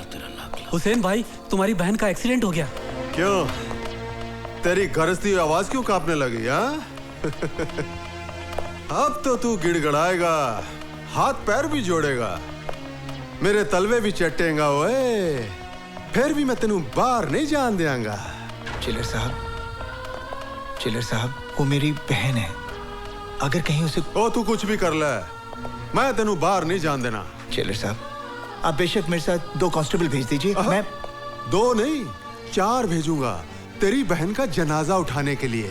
तेरा लाख लाख। हुसैन भाई, तुम्हारी बहन का एक्सीडेंट हो गया। क्यों? तेरी गरजती हुई आवाज क्यों कांपने लगी? हाँ? अब तो तू गिड़गड़ाएगा, हाथ पैर भी जोड़ेगा, मेरे तलवे भी चटेगा। ओए, फिर भी मैं तेनू बाहर नहीं जान देंगा। चिलर साहब, वो मेरी बहन है। अगर कहीं उसे... ओ, तू कुछ भी कर ले, मैं तेनू बाहर नहीं जान देना। चिलर साहब, आप बेशक मेरे साथ 2 कांस्टेबल भेज दीजिए। मैं 2 नहीं 4 भेजूंगा तेरी बहन का जनाजा उठाने के लिए।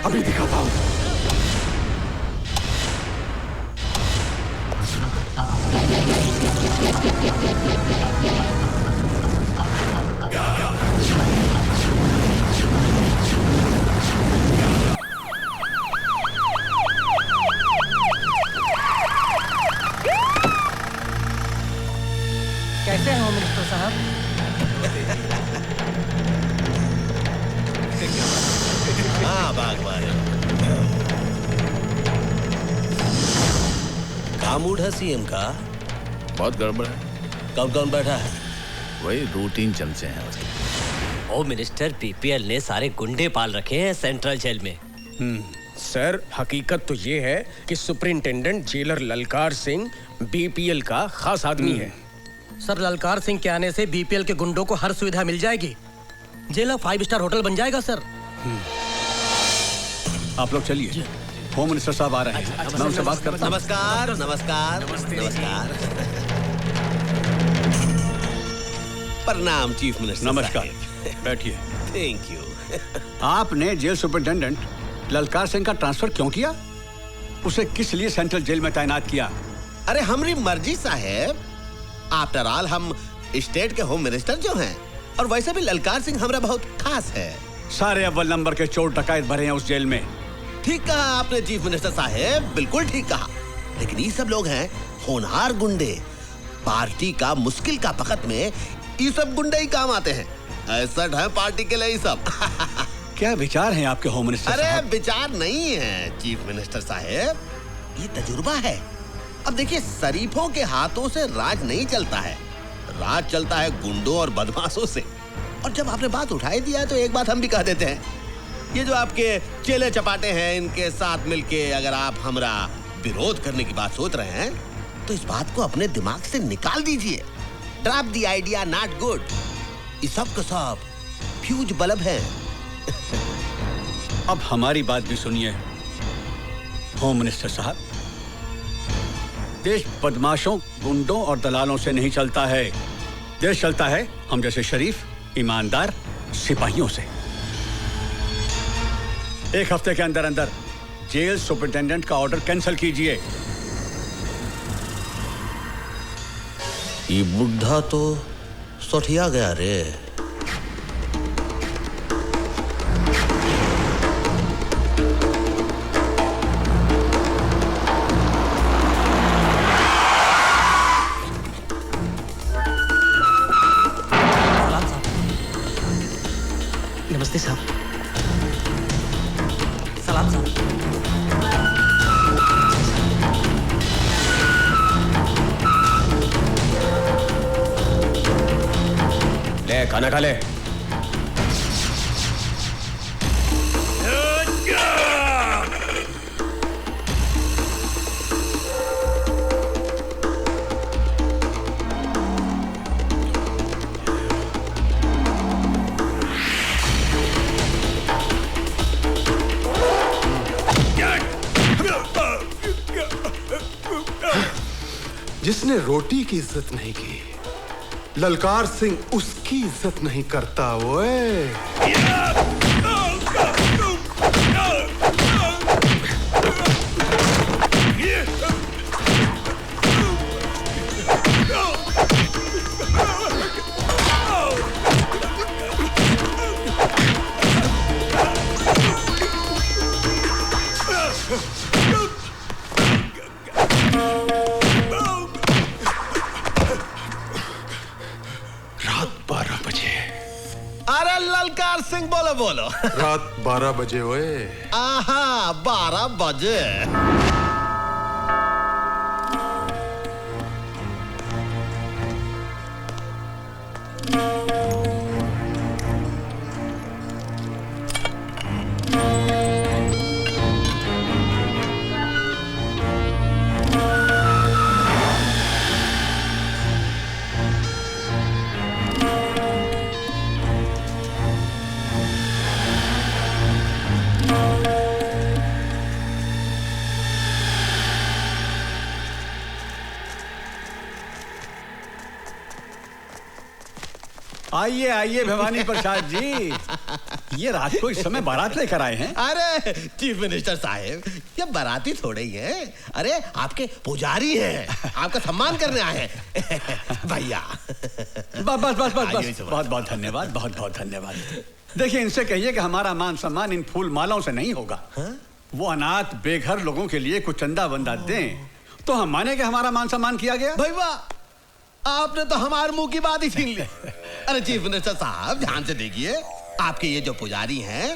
अभी दिखाता हूं। कैसे हैं होम मिनिस्टर साहब? हाँ बागवान, क्या मूड है सीएम का? बहुत गड़बड़ है। कौन कौन बैठा है? वही रूटीन चमचे हैं उसके। होम मिनिस्टर, बीपीएल ने सारे गुंडे पाल रखे हैं सेंट्रल जेल में। सर, हकीकत तो ये है कि सुपरिंटेंडेंट जेलर ललकार सिंह बीपीएल का खास आदमी है। सर, ललकार सिंह के आने से बीपीएल के गुंडों को हर सुविधा मिल जाएगी। जेल 5 स्टार होटल बन जाएगा सर। आप लोग चलिए, होम मिनिस्टर साहब आ रहे हैं। मैं उनसे बात करता हूं। नमस्कार नमस्कार नमस्कार। प्रणाम चीफ मिनिस्टर। नमस्कार, बैठिए। Thank you. आपने जेल सुपरिंटेंडेंट ललकार सिंह का ट्रांसफर क्यों किया? उसे किस लिए सेंट्रल जेल में तैनात किया? अरे हमारी मर्जी साहेब। आफ्टर ऑल हम स्टेट के होम मिनिस्टर जो हैं, और वैसे भी ललकार सिंह हमारा बहुत खास है। सारे अव्वल नंबर के चोर डकैत भरे हैं उस जेल में। ठीक कहा आपने चीफ मिनिस्टर साहेब, बिल्कुल ठीक कहा। लेकिन ये सब लोग हैं होनहार गुंडे। पार्टी का मुश्किल का वक्त में ये सब गुंडे ही काम आते हैं। ऐसा है पार्टी के लिए ये सब। क्या विचार हैं आपके होम मिनिस्टर अरे साहब? विचार नहीं है चीफ मिनिस्टर साहेब, ये तजुर्बा है। अब देखिए, शरीफों के हाथों से राज नहीं चलता है, राज चलता है गुंडों और बदमाशों से। और जब आपने बात उठाई दिया है तो एक बात हम भी कह देते हैं, ये जो आपके चेले चपाटे हैं, इनके साथ मिलके अगर आप हमरा विरोध करने की बात सोच रहे हैं तो इस बात को अपने दिमाग से निकाल दीजिए। Drop the idea, not good. ये सब का सब फ्यूज बल्ब है। अब हमारी बात भी सुनिए होम मिनिस्टर साहब। देश बदमाशों, गुंडों और दलालों से नहीं चलता है। देश चलता है हम जैसे शरीफ, ईमानदार सिपाहियों से। 1 हफ्ते के अंदर अंदर जेल सुपरिटेंडेंट का ऑर्डर कैंसिल कीजिए। ये बुढ़ा तो सठिया गया रे। नमस्ते साहब। सलाम साहब। ले खाना खा ले। जिसने रोटी की इज्जत नहीं की, ललकार सिंह उसकी इज्जत नहीं करता। ओए अरे ललकार सिंह बोलो बोलो। रात 12 बजे। ओए आहा 12 बजे। आइए आइए भवानी प्रसाद जी, ये रात को इस समय बारात लेकर आए हैं। अरे चीफ मिनिस्टर साहब, ये बाराती थोड़े ही हैं। अरे आपके पुजारी हैं, आपका सम्मान करने आए हैं। भैया बस बस बस बस बस, बहुत बहुत धन्यवाद, बहुत बहुत धन्यवाद। देखिए इनसे कहिए कि हमारा मान सम्मान इन फूल मालाओं से नहीं होगा। वो अनाथ बेघर लोगों के लिए कुछ चंदा वंदा दें तो हम माने कि हमारा मान सम्मान किया गया। भाई वाह, आपने तो हमारे मुंह की बात ही छीन ली। अरे चीफ मिनिस्टर साहब ध्यान से देखिए, आपके ये जो पुजारी हैं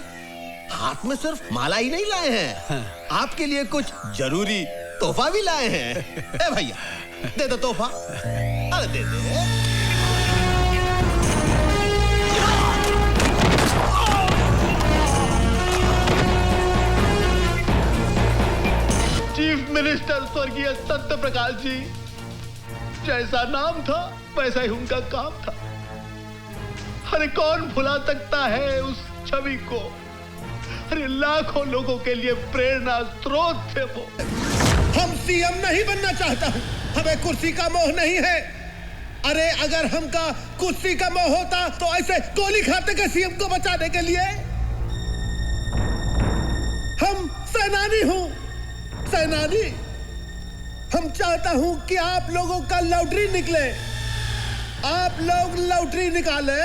हाथ में सिर्फ माला ही नहीं लाए हैं, आपके लिए कुछ जरूरी तोहफा भी लाए हैं। ए भैया दे दो तोहफा। अरे दे दे। चीफ मिनिस्टर स्वर्गीय सत्य प्रकाश जी, जैसा नाम था वैसा ही उनका काम था। अरे कौन भुला सकता है उस छवि को। अरे लाखों लोगों के लिए प्रेरणा स्रोत थे वो। हम सीएम नहीं बनना चाहता हूं, हमें कुर्सी का मोह नहीं है। अरे अगर हमका कुर्सी का मोह होता तो ऐसे गोली खाते के सीएम को बचाने के लिए। हम सेनानी हूं, सेनानी। हम चाहता हूं कि आप लोगों का लॉटरी निकले, आप लोग लॉटरी निकाले,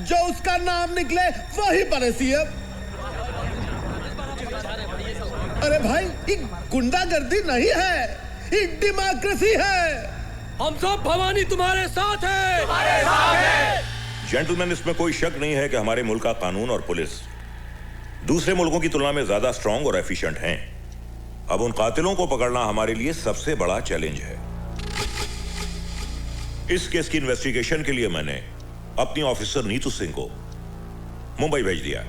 जो उसका नाम निकले वही बने सीएम। अरे भाई ये गुंडागर्दी नहीं है, ये डेमोक्रेसी है। हम सब भवानी तुम्हारे साथ हैं। जेंटलमैन, इसमें कोई शक नहीं है कि हमारे मुल्क का कानून और पुलिस दूसरे मुल्कों की तुलना में ज्यादा स्ट्रांग और एफिशिएंट हैं। अब उन कातिलों को पकड़ना हमारे लिए सबसे बड़ा चैलेंज है। इस केस की इन्वेस्टिगेशन के लिए मैंने अपनी ऑफिसर नीतू सिंह को मुंबई भेज दिया।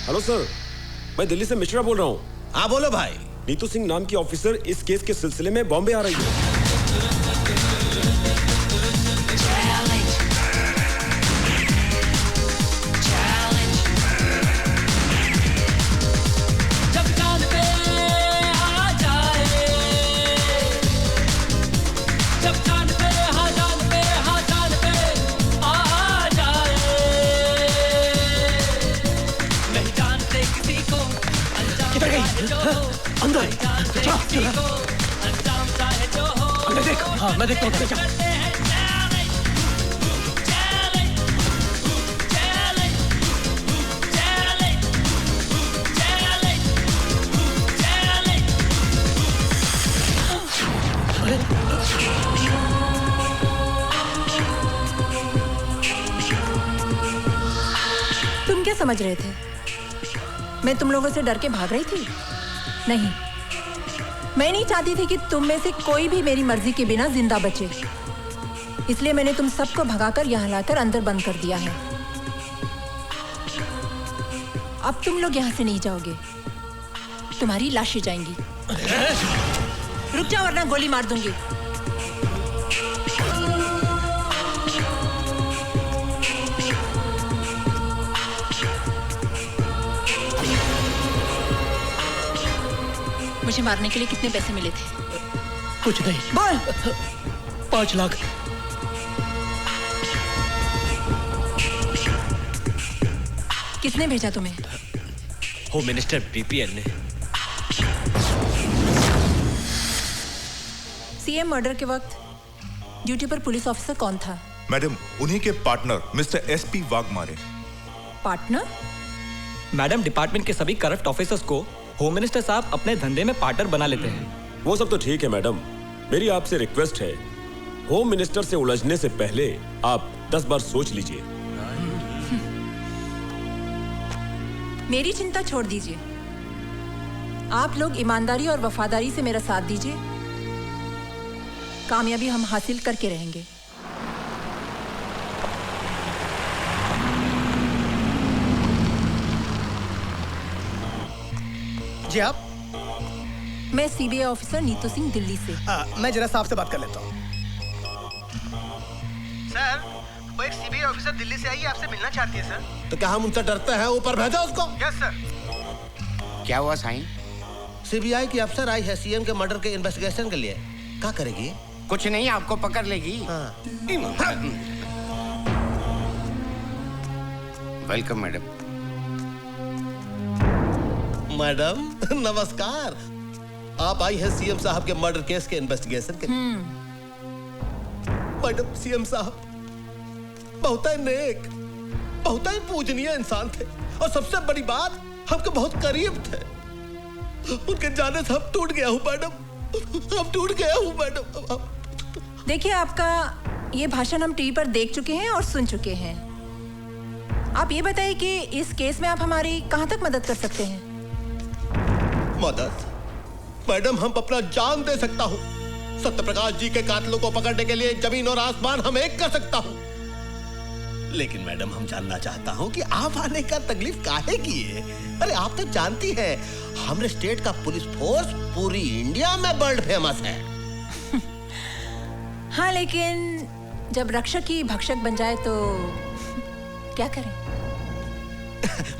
हेलो सर, मैं दिल्ली से मिश्रा बोल रहा हूँ। हाँ बोलो भाई। नीतू सिंह नाम की ऑफिसर इस केस के सिलसिले में बॉम्बे आ रही है। अंदर अंदर देख। हाँ मैं देखता हूँ। तुम क्या समझ रहे थे? मैं तुम लोगों से डर के भाग रही थी? नहीं, मैं नहीं चाहती थी कि तुम में से कोई भी मेरी मर्जी के बिना जिंदा बचे। इसलिए मैंने तुम सबको भगाकर यहाँ लाकर अंदर बंद कर दिया है। अब तुम लोग यहाँ से नहीं जाओगे, तुम्हारी लाशें जाएंगी। रुक जाओ वरना गोली मार दूंगी। मुझे मारने के लिए कितने पैसे मिले थे? कुछ नहीं। बोल। 5 लाख। किसने भेजा तुम्हें? होम मिनिस्टर बीपीएल ने। सीएम मर्डर के वक्त ड्यूटी पर पुलिस ऑफिसर कौन था? मैडम, उन्हीं के partner mister SP Waghmare. Partner? Madam, department के सभी करप्ट ऑफिसर्स को होम मिनिस्टर साहब अपने धंधे में पार्टनर बना लेते हैं। वो सब तो ठीक है मैडम, मेरी आपसे रिक्वेस्ट है, होम मिनिस्टर से उलझने से पहले आप 10 बार सोच लीजिए। मेरी चिंता छोड़ दीजिए। आप लोग ईमानदारी और वफादारी से मेरा साथ दीजिए, कामयाबी हम हासिल करके रहेंगे। जी आप? मैं सीबीआई ऑफिसर नीतू सिंह, दिल्ली से। मैं जरा साहब से बात कर लेता हूँ। सर, वो एक सीबीआई ऑफिसर दिल्ली से आई है, आपसे मिलना चाहती है सर। तो क्या हम उनसे डरते हैं? ऊपर भेजा उसको। Yes sir. क्या हुआ साईं? सीबीआई की अफसर आई है सीएम के मर्डर के इन्वेस्टिगेशन के लिए। क्या करेगी? कुछ नहीं, आपको पकड़ लेगी। Welcome madam. मैडम नमस्कार। आप आई हैं सीएम साहब के मर्डर केस के इन्वेस्टिगेशन के लिए। मैडम, सीएम साहब बहुत ही नेक, बहुत ही पूजनीय इंसान थे और सबसे बड़ी बात, हमके बहुत करीब थे। उनके जाने से हम टूट गया हूँ मैडम, हम टूट गया हूँ मैडम। देखिए, आपका ये भाषण हम टीवी पर देख चुके हैं और सुन चुके हैं। आप ये बताइए कि इस केस में आप हमारी कहाँ तक मदद कर सकते हैं? मदद? मैडम, हम अपना जान दे सकता हूँ। सत्यप्रकाश जी के कातिलों को पकड़ने के लिए जमीन और आसमान हम एक कर सकता हूँ। लेकिन मैडम, हम जानना चाहता हूँ कि आप आने का तकलीफ काहे की है? अरे आप तो जानती हैं, हमारे स्टेट का पुलिस फोर्स पूरी इंडिया में वर्ल्ड फेमस है। हाँ, लेकिन जब रक्षक ही भक्षक बन जाए तो क्या करें?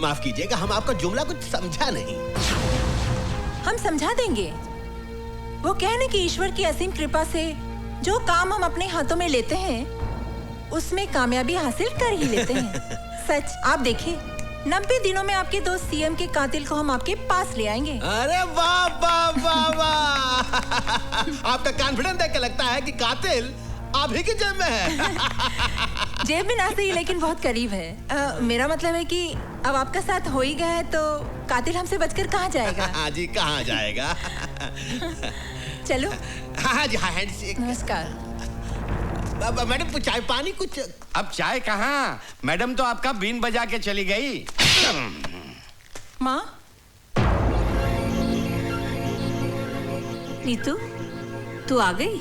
माफ कीजिएगा, हम आपका जुमला कुछ समझा नहीं। हम समझा देंगे। वो कहने की ईश्वर की असीम कृपा से जो काम हम अपने हाथों में लेते हैं, उसमें कामयाबी हासिल कर ही लेते हैं। सच, आप देखिए, 90 दिनों में आपके दोस्त सीएम के कातिल को हम आपके पास ले आएंगे। अरे वाह वाह वाह वाह! आपका कॉन्फिडेंस देख के लगता है कि कातिल आप ही की जेब में है। जेब में ना सही, लेकिन बहुत करीब है। मेरा मतलब है कि अब आपका साथ हो ही गया है तो कातिल हमसे बचकर कहाँ जाएगा? हाँ जी, कहाँ जाएगा? चलो। हाँ जी, हाँ हैंडशेक। नमस्कार। मैडम, कुछ चाय पानी कुछ? अब चाय कहाँ, मैडम तो आपका बीन बजा के चली गई। माँ? नीतू, तू आ गई?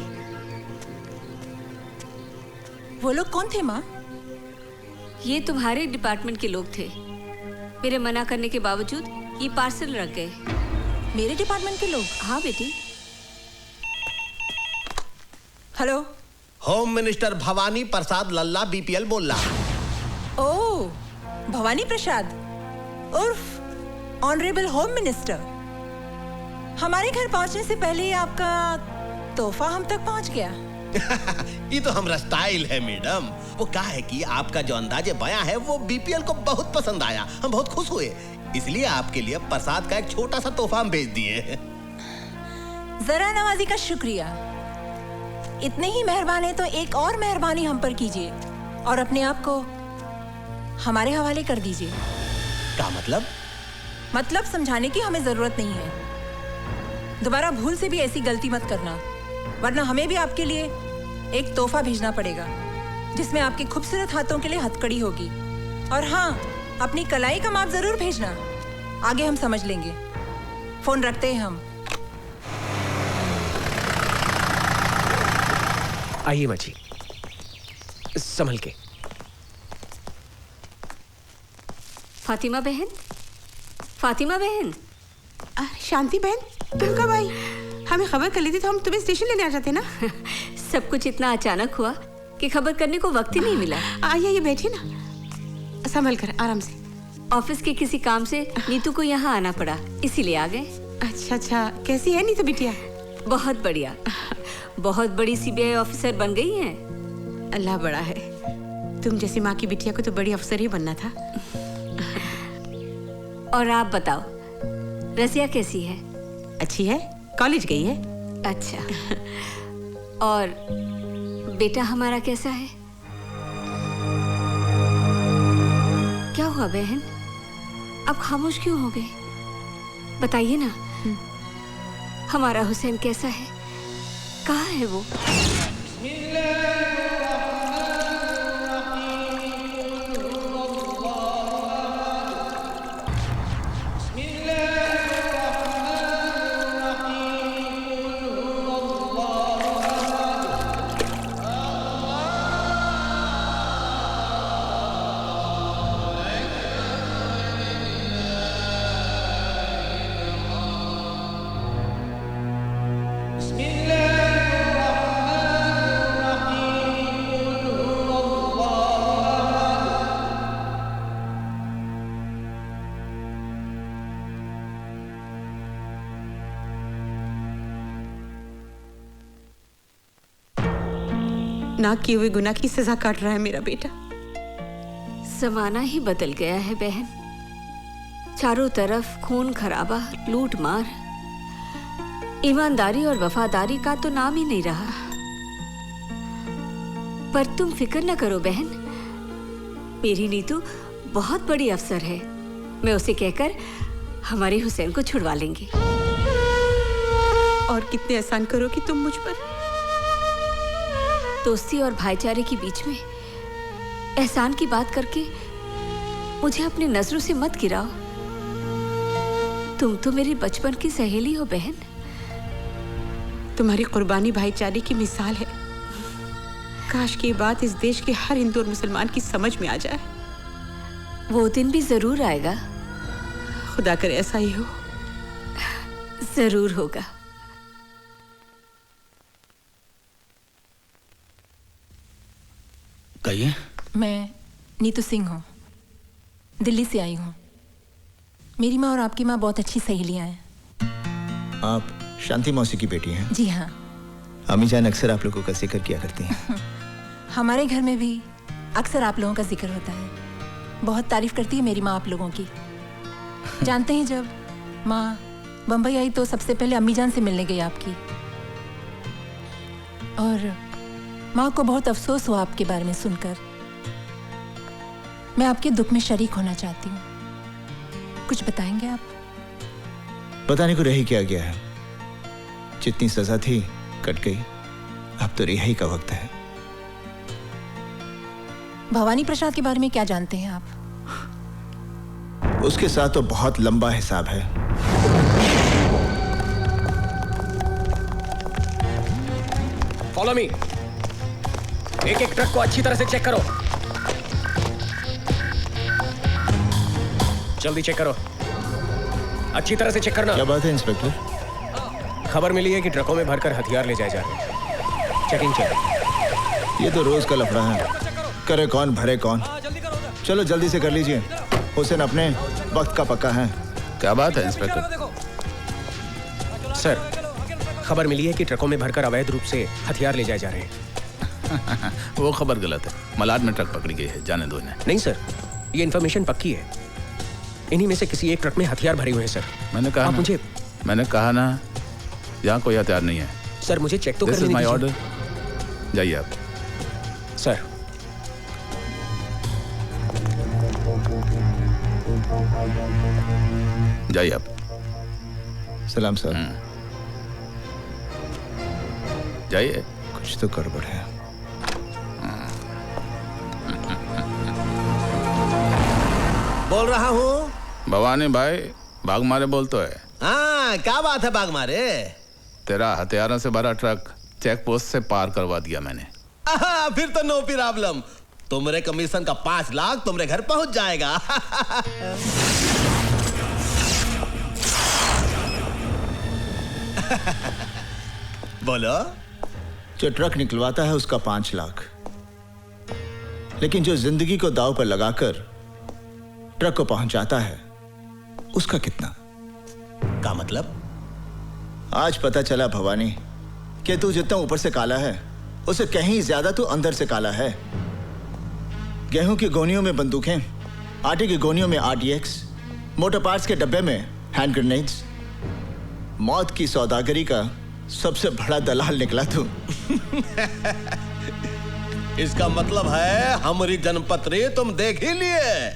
वो लोग कौन थे माँ? ये तुम्हारे डिपार्टमेंट के लोग थे। मेरे मना करने के बावजूद ये पार्सल रख गए। मेरे डिपार्टमेंट के लोग? हाँ बेटी। हेलो, होम मिनिस्टर भवानी प्रसाद लल्ला बीपीएल बोल रहा। ओह, भवानी प्रसाद उर्फ ऑनरेबल होम मिनिस्टर। हमारे घर पहुंचने से पहले ही आपका तोहफा हम तक पहुंच गया। ये तो हमारा स्टाइल है मैडम। वो क्या है कि आपका जो अंदाजे बयां है वो बीपीएल को बहुत पसंद आया, हम बहुत खुश हुए, इसलिए आपके लिए प्रसाद का एक छोटा सा तोहफा हम भेज दिए। जरा नवाजी का शुक्रिया। इतने ही मेहरबान है तो एक और मेहरबानी हम पर कीजिए और अपने आप को हमारे हवाले कर दीजिए। क्या मतलब? मतलब समझाने की हमें जरूरत नहीं है। दोबारा भूल से भी ऐसी गलती मत करना, वरना हमें भी आपके लिए एक तोहफा भेजना पड़ेगा जिसमें आपके खूबसूरत हाथों के लिए हथकड़ी होगी। और हाँ, अपनी कलाई का माप जरूर भेजना, आगे हम समझ लेंगे। फोन रखते हैं हम। आइए माची, संभल के। फातिमा बहन, फातिमा बहन। शांति बहन, तुम कब आई? हमें खबर कर ली थी तो हम तुम्हें स्टेशन लेने आ जाते ना। सब कुछ इतना अचानक हुआ कि खबर करने को वक्त ही नहीं मिला। आइए, ये बैठिए ना, संभल कर, आराम से। ऑफिस के किसी काम से नीतू को यहाँ आना पड़ा, इसीलिए आ गए। अच्छा अच्छा, कैसी है नीतू बिटिया? बहुत बढ़िया। बहुत बड़ी सीबीआई ऑफिसर बन गई हैं। अल्लाह बड़ा है। तुम जैसी माँ की बिटिया को तो बड़ी अफसर ही बनना था। और आप बताओ, रसिया कैसी है? अच्छी है, कॉलेज गई है। अच्छा। और बेटा हमारा कैसा है? क्या हुआ बहन, आप खामोश क्यों हो गए? बताइए ना, हमारा हुसैन कैसा है? कहाँ है वो? ना किए हुए गुनाह की सजा काट रहा है मेरा बेटा। जमाना ही बदल गया है बहन। चारों तरफ खून खराबा, लूट मार, ईमानदारी और वफादारी का तो नाम ही नहीं रहा। पर तुम फिक्र न करो बहन, मेरी नीतू बहुत बड़ी अफसर है। मैं उसे कहकर हमारे हुसैन को छुड़वा लेंगे। और कितने एहसान करो कि तुम मुझ पर। दोस्ती और भाईचारे के बीच में एहसान की बात करके मुझे अपनी नजरों से मत गिराओ। तुम तो मेरी बचपन की सहेली हो बहन। तुम्हारी कुर्बानी भाईचारे की मिसाल है। काश की बात इस देश के हर हिंदू और मुसलमान की समझ में आ जाए। वो दिन भी जरूर आएगा। खुदा करे ऐसा ही हो। जरूर होगा। कहिए। मैं नीतू सिंह हूँ, दिल्ली से आई हूँ। मेरी माँ और आपकी माँ बहुत अच्छी सहेलियाँ हैं। आप शांति मौसी की बेटी हैं? जी हाँ। अम्मी जान अक्सर आप लोगों का जिक्र किया करती हैं। हमारे घर में भी अक्सर आप लोगों का जिक्र होता है। बहुत तारीफ करती है मेरी माँ आप लोगों की। जानते हैं, जब माँ बम्बई आई तो सबसे पहले अम्मी जान से मिलने गई आपकी, और माँ को बहुत अफसोस हुआ आपके बारे में सुनकर। मैं आपके दुख में शरीक होना चाहती हूँ। कुछ बताएंगे आप? बताने को रही क्या गया है। जितनी सजा थी कट गई, अब तो रिहाई का वक्त है। भवानी प्रसाद के बारे में क्या जानते हैं आप? उसके साथ तो बहुत लंबा हिसाब है। Follow me. एक एक ट्रक को अच्छी तरह से चेक करो। जल्दी चेक करो, अच्छी तरह से चेक करना। क्या बात है इंस्पेक्टर? खबर मिली है कि ट्रकों में भरकर हथियार ले जाए जा रहे हैं। चेकिंग चल। ये तो रोज का लफड़ा है। करे कौन भरे कौन। चलो जल्दी से कर लीजिए। हुसैन अपने वक्त का पक्का है। क्या बात है इंस्पेक्टर? सर, खबर मिली है कि ट्रकों में भरकर अवैध रूप से हथियार ले जाए जा रहे हैं। वो खबर गलत है। मलाड में ट्रक पकड़ी गई है, जाने दो इन्हें। नहीं सर, ये इन्फॉर्मेशन पक्की है। इन्हीं में से किसी एक ट्रक में हथियार भरे हुए हैं सर। मैंने कहा ना, यहाँ कोई हथियार नहीं है। सर मुझे चेक तो करने दीजिए। दिस इज माय दीजिए। ऑर्डर। जाइए आप। सर, जाइए आप। सलाम सर। जाइए। कुछ तो गड़बड़ है। बोल रहा हूँ। भवानी भाई, भाग मारे बोल तो है। हाँ, क्या बात है बाग मारे? तेरा हथियारों से भरा ट्रक चेक पोस्ट से पार करवा दिया मैंने। फिर तो नो प्रॉब्लम। तुम्हारे कमीशन का 5 लाख तुम्हारे घर पहुंच जाएगा। बोलो। जो ट्रक निकलवाता है उसका 5 लाख, लेकिन जो जिंदगी को दांव पर लगाकर ट्रक को पहुंचाता है उसका कितना? का मतलब? आज पता चला भवानी कि तू जितना ऊपर से काला है उससे कहीं ज्यादा तू अंदर से काला है। गेहूं की गोनियों में बंदूकें, आटे की गोनियों में RDX, मोटर पार्ट्स के डब्बे में हैंड ग्रेनेड्स। मौत की सौदागरी का सबसे बड़ा दलाल निकला तू। इसका मतलब है हमारी जनपत्री तुम देख ही लिए।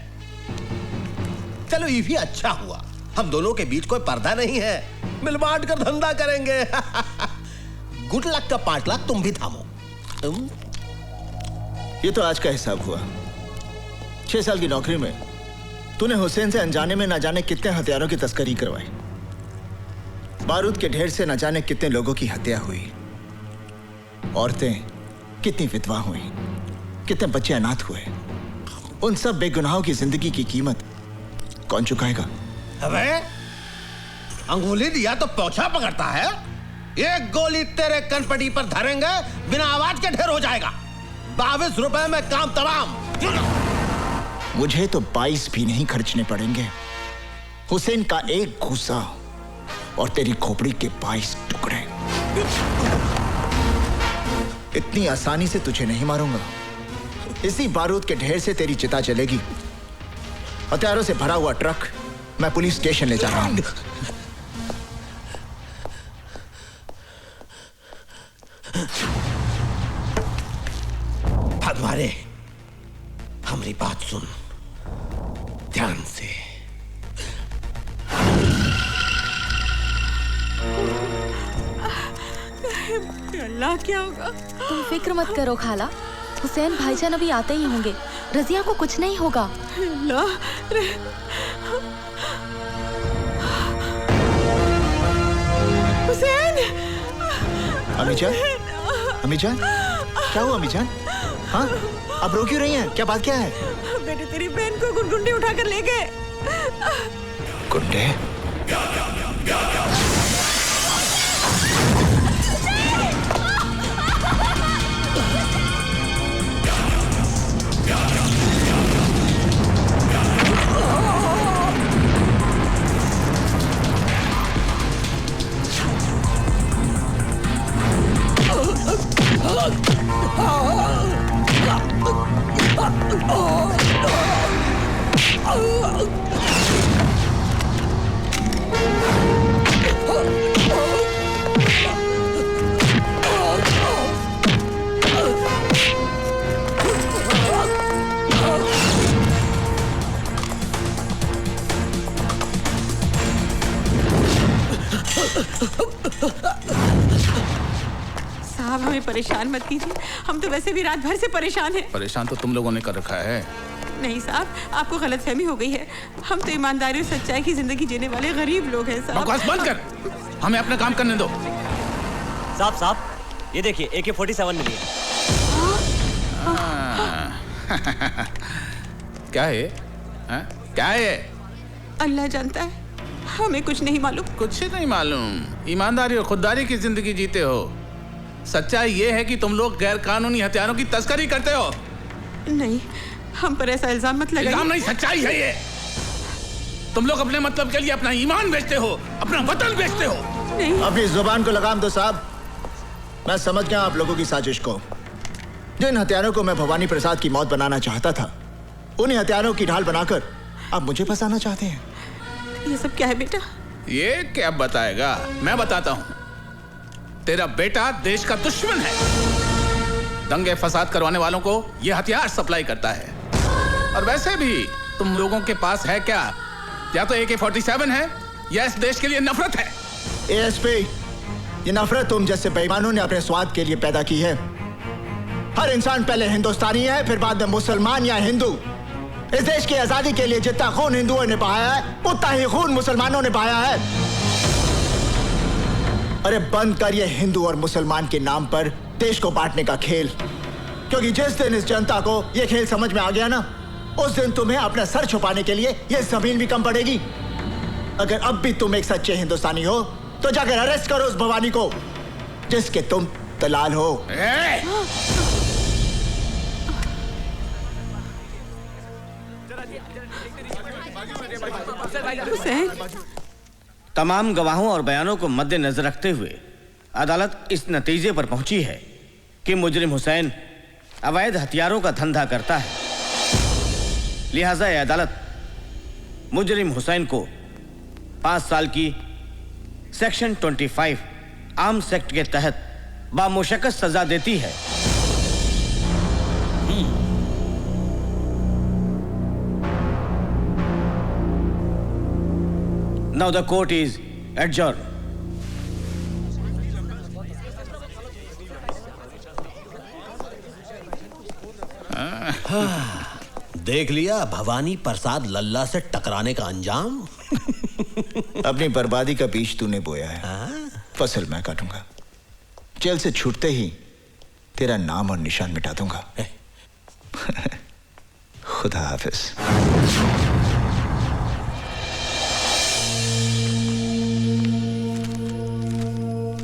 चलो ये भी अच्छा हुआ, हम दोनों के बीच कोई पर्दा नहीं है, मिल बांट कर धंधा करेंगे। गुड लक का 5 लाख तुम भी थामो। ये तो आज का हिसाब हुआ। 6 साल की नौकरी में तूने हुसैन से अनजाने में ना जाने कितने हथियारों की तस्करी करवाई। बारूद के ढेर से न जाने कितने लोगों की हत्या हुई। औरतें कितनी विधवा हुई, कितने बच्चे अनाथ हुए। उन सब बेगुनाहों की जिंदगी की कीमत कौन चुकाएगा? अबे अंगुली दिया तो पोछा पकड़ता है। एक गोली तेरे कनपटी पर धरेंगे, बिना आवाज के ढेर हो जाएगा। 22 रुपए में काम तमाम। मुझे तो 22 भी नहीं खर्चने पड़ेंगे। हुसैन का एक घूसा और तेरी खोपड़ी के 22 टुकड़े। इतनी आसानी से तुझे नहीं मारूंगा। इसी बारूद के ढेर से तेरी चिता चलेगी। हथियारों से भरा हुआ ट्रक मैं पुलिस स्टेशन ले जा रहा हूं। भगवाने, हमारी बात सुन ध्यान से। अल्लाह, क्या होगा? तुम फिक्र मत करो खाला, हुसैन भाईजान अभी आते ही होंगे। रजिया को कुछ नहीं होगा। हुसैन! अमीजान, अमीजान, क्या हुआ अमीजान? हाँ, अब रो क्यों रही हैं? क्या बात क्या है? बेटे, तेरी बहन को गुंडे उठाकर ले गए। गुंडे? साहब, हमें परेशान मत कीजिए। हम तो वैसे भी रात भर से परेशान हैं। परेशान तो तुम लोगों ने कर रखा है। नहीं साहब, आपको गलतफहमी हो गई है। हम तो ईमानदारी और सच्चाई की जिंदगी जीने वाले गरीब लोग हैं साहब। बकवास बंद कर, हमें अपना काम करने दो। साहब, ये देखिए AK-47 मिली है। क्या है? क्या है? अल्लाह जानता है, हमें कुछ नहीं मालूम। कुछ नहीं मालूम? ईमानदारी और खुददारी की जिंदगी जीते हो। सच्चाई ये है कि तुम लोग गैर कानूनी हथियारों की तस्करी करते हो। नहीं, हम पर ऐसा इल्जाम मत लगाइए। इल्जाम नहीं, सच्चाई है ये। तुम लोग अपने मतलब के लिए अपना ईमान बेचते हो, अपना वतन बेचते हो। नहीं। अपनी जुबान को लगाम दो साहब। मैं समझ गया आप लोगों की साजिश को। जिन हथियारों को मैं भवानी प्रसाद की मौत बनाना चाहता था, उन्हीं हथियारों की ढाल बनाकर आप मुझे फंसाना चाहते हैं। ये सब क्या है बेटा? ये क्या बताएगा, मैं बताता हूं। तेरा बेटा देश का दुश्मन है। दंगे फसाद करवाने वालों को ये हथियार सप्लाई करता है। और वैसे भी तुम लोगों के पास है क्या? या तो AK-47 है या इस देश के लिए नफरत है। ASP, ये नफरत तुम जैसे बेईमानों ने अपने स्वाद के लिए पैदा की है। हर इंसान पहले हिंदुस्तानी है, फिर बाद में मुसलमान या हिंदू। इस देश की आजादी के लिए जितना खून हिंदुओं ने बहाया है, उतना ही खून मुसलमानों ने बहाया है। अरे बंद कर ये हिंदू और मुसलमान के नाम पर देश को बांटने का खेल। क्योंकि जिस दिन इस जनता को ये खेल समझ में आ गया ना, उस दिन तुम्हें अपना सर छुपाने के लिए ये जमीन भी कम पड़ेगी। अगर अब भी तुम एक सच्चे हिंदुस्तानी हो तो जाकर अरेस्ट करो उस भवानी को जिसके तुम दलाल हो। हुसैन, तमाम गवाहों और बयानों को मद्देनजर रखते हुए अदालत इस नतीजे पर पहुंची है कि मुजरिम हुसैन अवैध हथियारों का धंधा करता है। लिहाजा यह अदालत मुजरिम हुसैन को 5 साल की सेक्शन 25 आर्म्स एक्ट के तहत बामुशक्कत सजा देती है। Now the court is adjourned. देख लिया भवानी प्रसाद लल्ला से टकराने का अंजाम। अपनी बर्बादी का बीज तूने बोया है, फसल मैं काटूंगा। जेल से छूटते ही तेरा नाम और निशान मिटा दूंगा। खुदा हाफिज।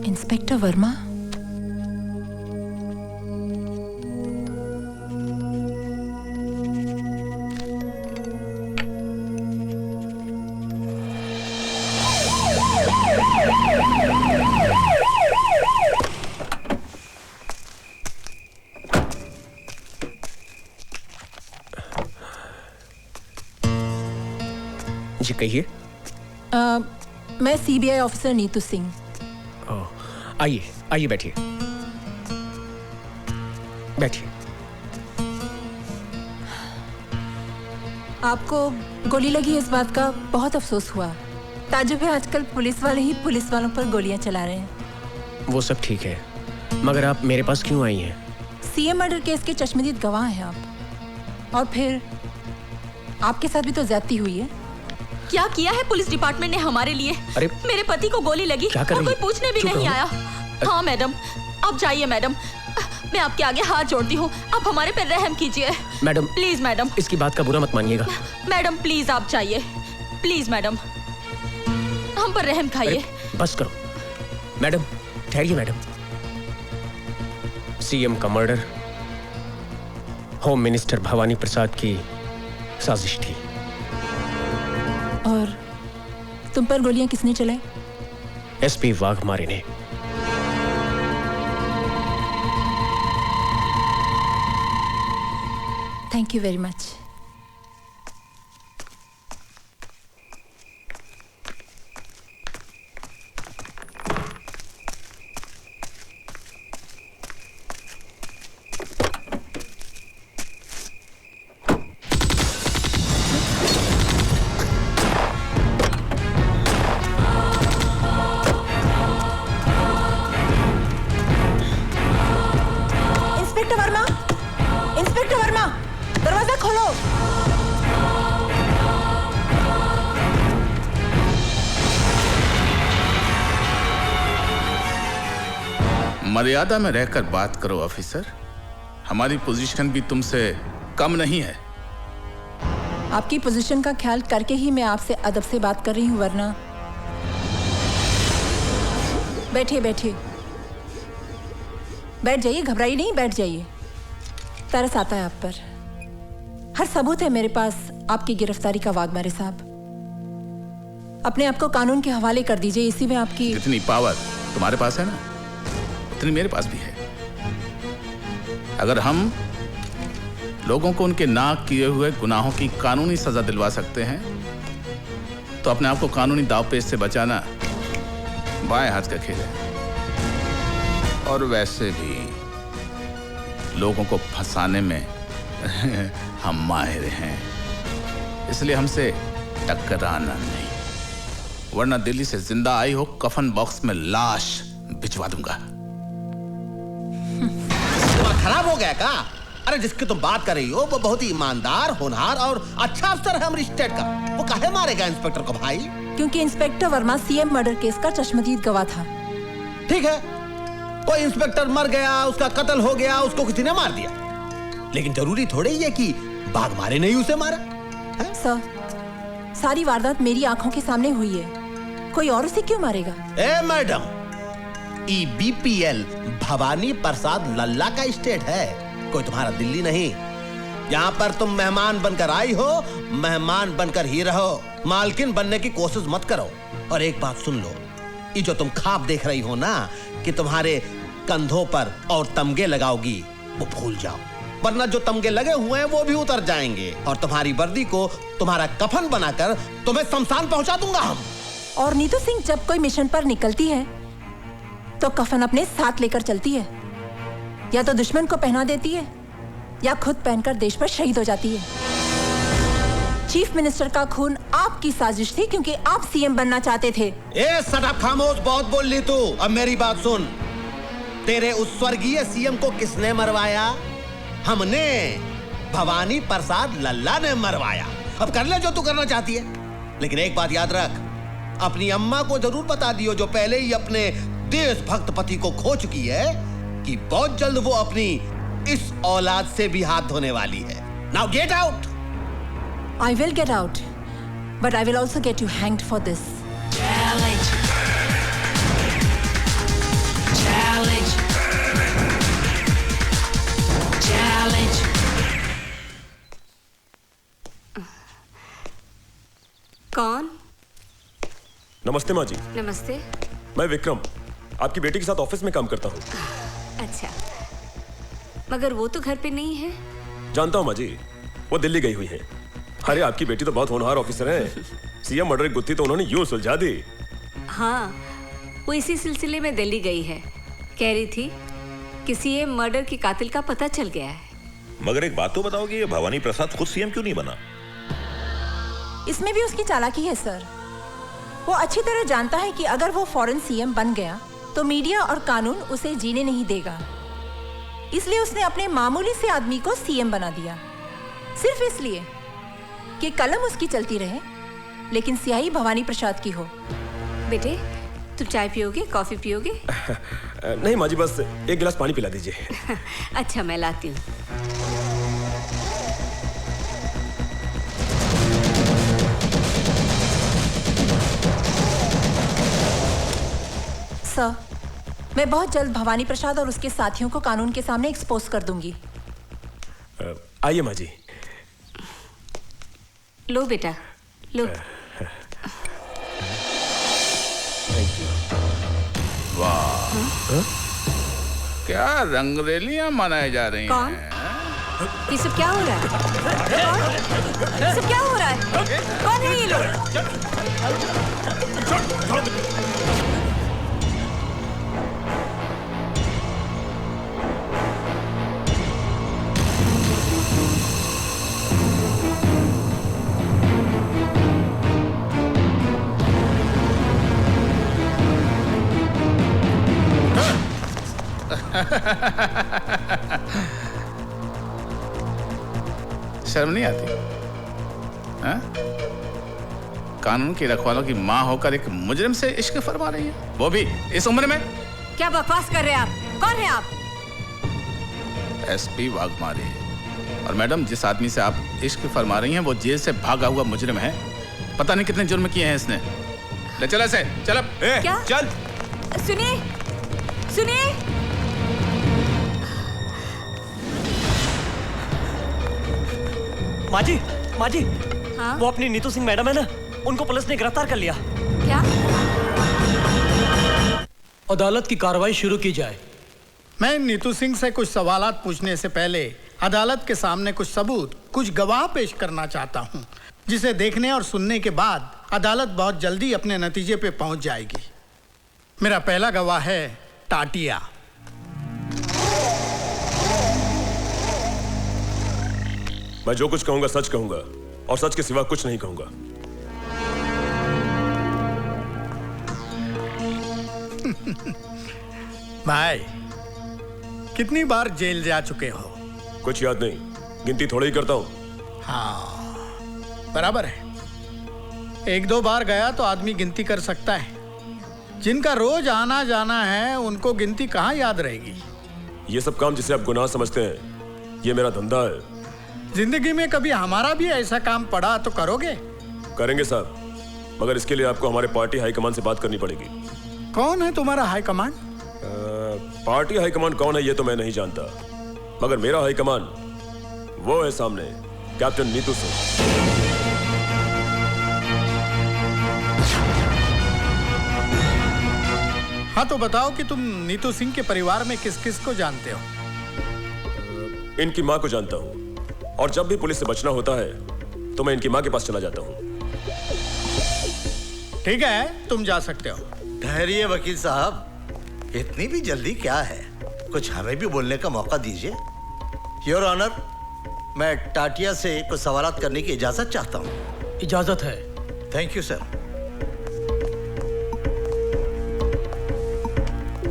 इंस्पेक्टर वर्मा, जी कहिए। मैं सीबीआई ऑफिसर नीतू सिंह। आइए आइए, बैठिए बैठिए। आपको गोली लगी इस बात का बहुत अफसोस हुआ। ताजुब है, आजकल पुलिस वाले ही पुलिस वालों पर गोलियां चला रहे हैं। वो सब ठीक है, मगर आप मेरे पास क्यों आई हैं? सीएम मर्डर केस के चश्मदीद गवाह हैं आप, और फिर आपके साथ भी तो ज्यादती हुई है। क्या किया है पुलिस डिपार्टमेंट ने हमारे लिए? अरे मेरे पति को गोली लगी क्या कर और रही कोई पूछने भी चुप नहीं रहो। आया। हाँ मैडम, आप जाइए मैडम, मैं आपके आगे हाथ जोड़ती हूँ, आप हमारे पे रहम कीजिए। मैडम प्लीज मैडम, इसकी बात का बुरा मत मानिएगा। मैडम प्लीज आप जाइए, प्लीज मैडम, हम पर रहम खाइए। बस करो मैडम, ठहरिए मैडम। सीएम का मर्डर होम मिनिस्टर भवानी प्रसाद की साजिश थी। और तुम पर गोलियां किसने चलाई? एसपी वाघमारे ने। Thank you very much. Inspector Verma, दरवाजा खोलो। मर्यादा में रहकर बात करो ऑफिसर, हमारी पोजीशन भी तुमसे कम नहीं है। आपकी पोजीशन का ख्याल करके ही मैं आपसे अदब से बात कर रही हूँ, वरना। बैठिए बैठिए, बैठ जाइए, घबराइए नहीं, बैठ जाइए। तरस आता है आप पर। हर सबूत है मेरे पास आपकी गिरफ्तारी का, वाघमारे साहब। अपने आप को कानून के हवाले कर दीजिए, इसी में आपकी इतनी पावर तुम्हारे पास है ना, उतनी मेरे पास भी है। अगर हम लोगों को उनके नाक किए हुए गुनाहों की कानूनी सजा दिलवा सकते हैं, तो अपने आप को कानूनी दावपेच से बचाना बाएं हाथ का खेल है। और वैसे भी लोगों को फंसाने में हम माहिर हैं, इसलिए हमसे टकराना नहीं, वरना दिल्ली से जिंदा आई हो कफन बॉक्स में लाश भिजवा दूंगा। खराब हो गया का? अरे जिसकी तुम बात कर रही हो वो बहुत ही ईमानदार, होनहार और अच्छा अफसर है हमारी स्टेट का। वो काहे मारेगा इंस्पेक्टर को भाई? क्योंकि inspector Verma CM murder case का चश्मदीद गवाह था। ठीक है, कोई इंस्पेक्टर मर गया, उसका कत्ल हो गया, उसको किसी ने मार दिया, लेकिन जरूरी थोड़ी ही है कि वाघमारे ने ही उसे मारा। सर, सारी वारदात मेरी आंखों के सामने हुई है, कोई और उसे क्यों मारेगा? ए मैडम, बीपीएल भवानी प्रसाद लल्ला का स्टेट है, कोई तुम्हारा दिल्ली नहीं। यहाँ पर तुम मेहमान बनकर आई हो, मेहमान बनकर ही रहो, मालकिन बनने की कोशिश मत करो। और एक बात सुन लो, ये जो तुम ख्वाब देख रही हो ना कि तुम्हारे कंधों पर और तमगे लगाओगी, वो भूल जाओ, वरना जो तमगे लगे हुए हैं वो भी उतर जाएंगे और तुम्हारी वर्दी को तुम्हारा कफन बनाकर तुम्हें शमशान पहुंचा दूंगा हम। और नीतू सिंह जब कोई मिशन पर निकलती है तो कफन अपने साथ लेकर चलती है, या तो दुश्मन को पहना देती है या खुद पहनकर देश पर शहीद हो जाती है। चीफ मिनिस्टर का खून आपकी साजिश थी क्योंकि आप सीएम बनना चाहते थे। ए सटअप, खामोश, बहुत बोल ली तू। अब मेरी बात सुन, तेरे उस स्वर्गीय सीएम को किसने मरवाया? हमने, भवानी प्रसाद लल्ला ने मरवाया। अब कर ले जो तू करना चाहती है, लेकिन एक बात याद रख, अपनी अम्मा को जरूर बता दियो जो पहले ही अपने देशभक्त पति को खो चुकी है कि बहुत जल्द वो अपनी इस औलाद से भी हाथ धोने वाली है। Now get out. I will get out, but I will also get you hanged for this. Challenge. Challenge. Challenge. कौन? नमस्ते माँ जी। नमस्ते। मैं विक्रम, आपकी बेटी के साथ ऑफिस में काम करता हूँ। अच्छा, मगर वो तो घर पे नहीं है। जानता हूँ माँ जी, वो दिल्ली गई हुई है। अरे आपकी बेटी तो बहुत होनहार ऑफिसर है। सीएम मर्डर की गुत्थी तो उन्होंने यूं सुलझा दी। हाँ, वो इसी सिलसिले में दिल्ली गई है। कह रही थी कि सीएम मर्डर की कातिल का पता चल गया है। मगर एक बात तो बताओ कि ये भवानी प्रसाद खुद सीएम क्यों नहीं बना? इसमें भी उसकी चालाकी है सर। वो अच्छी तरह जानता है कि अगर वो फौरन सीएम बन गया तो मीडिया और कानून उसे जीने नहीं देगा, इसलिए उसने अपने मामूली से आदमी को सीएम बना दिया, सिर्फ इसलिए कि कलम उसकी चलती रहे लेकिन स्याही भवानी प्रसाद की हो। बेटे, तुम चाय पियोगे, कॉफी पियोगे? नहीं माँ जी, बस एक गिलास पानी पिला दीजिए। अच्छा, मैं लाती हूँ। सर, मैं बहुत जल्द भवानी प्रसाद और उसके साथियों को कानून के सामने एक्सपोज कर दूंगी। आइए माँ जी। लो बेटा, लो। वाह, क्या रंगरेलियां मनाई जा रही कौन? हैं? ये सब क्या हो रहा है? कौन? ये सब क्या हो रहा है? कौन है ये लोग? शर्म नहीं आती? हाँ? कानून की रखवालों की माँ होकर एक मुजरिम से इश्क फरमा रही है, वो भी इस उम्र में। क्या बकवास कर रहे हैं आप? कौन है आप? एसपी वाघमारी। और मैडम, जिस आदमी से आप इश्क फरमा रही हैं वो जेल से भागा हुआ मुजरिम है। पता नहीं कितने जुर्म किए हैं इसने। ले चल ऐसे, चल अब। क्या? चल। सुनिए, सुनिए। माँ जी, माँ जी, हाँ? वो अपनी नीतू सिंह मैडम है ना, उनको पुलिस ने गिरफ्तार कर लिया। क्या? अदालत की कार्रवाई शुरू की जाए। मैं नीतू सिंह से कुछ सवालात पूछने से पहले अदालत के सामने कुछ सबूत, कुछ गवाह पेश करना चाहता हूं, जिसे देखने और सुनने के बाद अदालत बहुत जल्दी अपने नतीजे पे पहुंच जाएगी। मेरा पहला गवाह है टाटिया। मैं जो कुछ कहूंगा सच कहूंगा और सच के सिवा कुछ नहीं कहूंगा। भाई, कितनी बार जेल जा चुके हो? कुछ याद नहीं, गिनती थोड़ी ही करता हूं। हाँ, बराबर है। एक दो बार गया तो आदमी गिनती कर सकता है। जिनका रोज आना जाना है उनको गिनती कहाँ याद रहेगी? ये सब काम जिसे आप गुनाह समझते हैं, ये मेरा धंधा है। जिंदगी में कभी हमारा भी ऐसा काम पड़ा तो करोगे? करेंगे साहब, मगर इसके लिए आपको हमारे पार्टी हाईकमान से बात करनी पड़ेगी। कौन है तुम्हारा हाईकमान? पार्टी हाईकमान कौन है ये तो मैं नहीं जानता, मगर मेरा हाईकमान वो है सामने, कैप्टन नीतू सिंह। हाँ तो बताओ कि तुम नीतू सिंह के परिवार में किस किस को जानते हो? इनकी माँ को जानता हूँ, और जब भी पुलिस से बचना होता है तो मैं इनकी माँ के पास चला जाता हूँ। ठीक है, तुम जा सकते हो। ठहरिए वकील साहब, इतनी भी जल्दी क्या है? कुछ हमें भी बोलने का मौका दीजिए। योर ऑनर, मैं टाटिया से कुछ सवालात करने की इजाजत चाहता हूँ। इजाजत है। Thank you sir.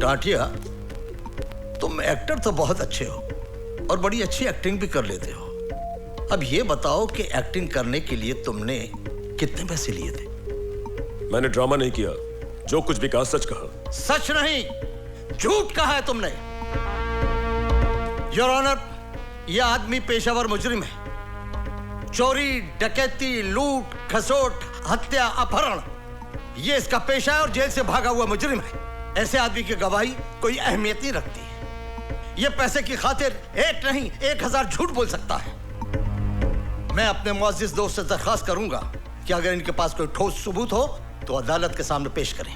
टाटिया, तुम एक्टर तो बहुत अच्छे हो और बड़ी अच्छी एक्टिंग भी कर लेते हो। अब ये बताओ कि एक्टिंग करने के लिए तुमने कितने पैसे लिए थे? मैंने ड्रामा नहीं किया, जो कुछ भी कहा सच कहा। सच नहीं, झूठ कहा है तुमने। योर ऑनर, यह आदमी पेशावर मुजरिम है। चोरी, डकैती, लूट, खसोट, हत्या, अपहरण, यह इसका पेशा है और जेल से भागा हुआ मुजरिम है। ऐसे आदमी की गवाही कोई अहमियत नहीं रखती है। यह पैसे की खातिर एक नहीं 1000 झूठ बोल सकता है। मैं अपने मुअज़्ज़िज़ दोस्त से दरख्वास्त करूंगा कि अगर इनके पास कोई ठोस सबूत हो तो अदालत के सामने पेश करें।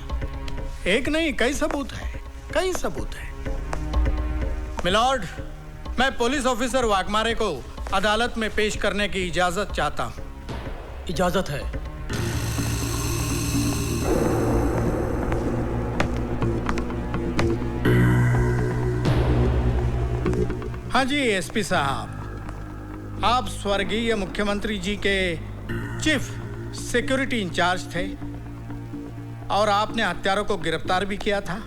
एक नहीं, कई सबूत है, कई सबूत है। मिलॉर्ड, मैं पुलिस ऑफिसर वाघमारे को अदालत में पेश करने की इजाजत चाहता हूं। इजाजत है। हाँ जी एसपी साहब, आप स्वर्गीय मुख्यमंत्री जी के चीफ सिक्योरिटी इंचार्ज थे और आपने हत्यारों को गिरफ्तार भी किया था।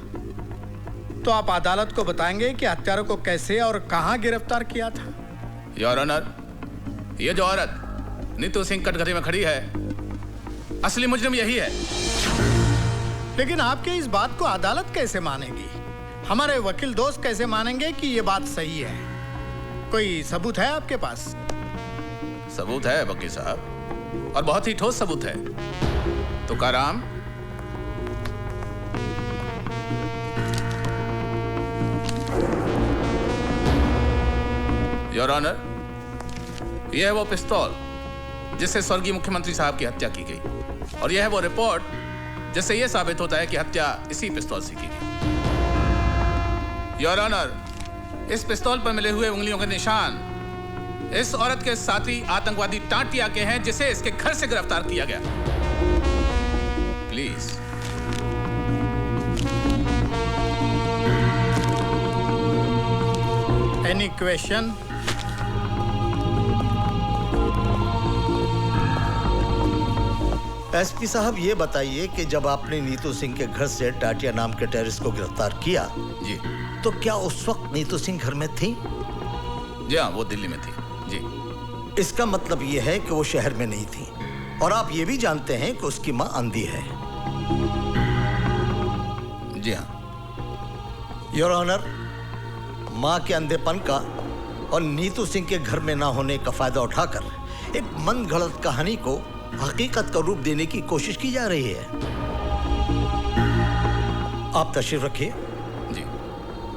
तो आप अदालत को बताएंगे कि हत्यारों को कैसे और कहां गिरफ्तार किया था? योर ऑनर, ये जो औरत नीतू सिंह कटघरे में खड़ी है, असली मुजरिम यही है। लेकिन आपके इस बात को अदालत कैसे मानेगी? हमारे वकील दोस्त कैसे मानेंगे कि ये बात सही है? कोई सबूत है आपके पास? सबूत है वकील साहब, और बहुत ही ठोस सबूत है। तुकाराम, योर ऑनर, यह है वो पिस्तौल जिससे स्वर्गीय मुख्यमंत्री साहब की हत्या की गई, और यह है वो रिपोर्ट जिससे यह साबित होता है कि हत्या इसी पिस्तौल से की गई। योर ऑनर, इस पिस्तौल पर मिले हुए उंगलियों के निशान इस औरत के साथी आतंकवादी टाटिया के हैं, जिसे इसके घर से गिरफ्तार किया गया। प्लीज। Any question? एसपी साहब, ये बताइए कि जब आपने नीतू सिंह के घर से टाटिया नाम के टेररिस्ट को गिरफ्तार किया जी, तो क्या उस वक्त नीतू सिंह घर में थी? जी हाँ, वो दिल्ली में थी। जी। इसका मतलब ये है कि वो शहर में नहीं थी, और आप ये भी जानते हैं कि उसकी मां अंधी है। जी हाँ। योर ऑनर, मां के अंधेपन का और नीतू सिंह के घर में ना होने का फायदा उठाकर एक मन गढ़ंत कहानी को हकीकत का रूप देने की कोशिश की जा रही है। आप तशरीफ रखिए। जी,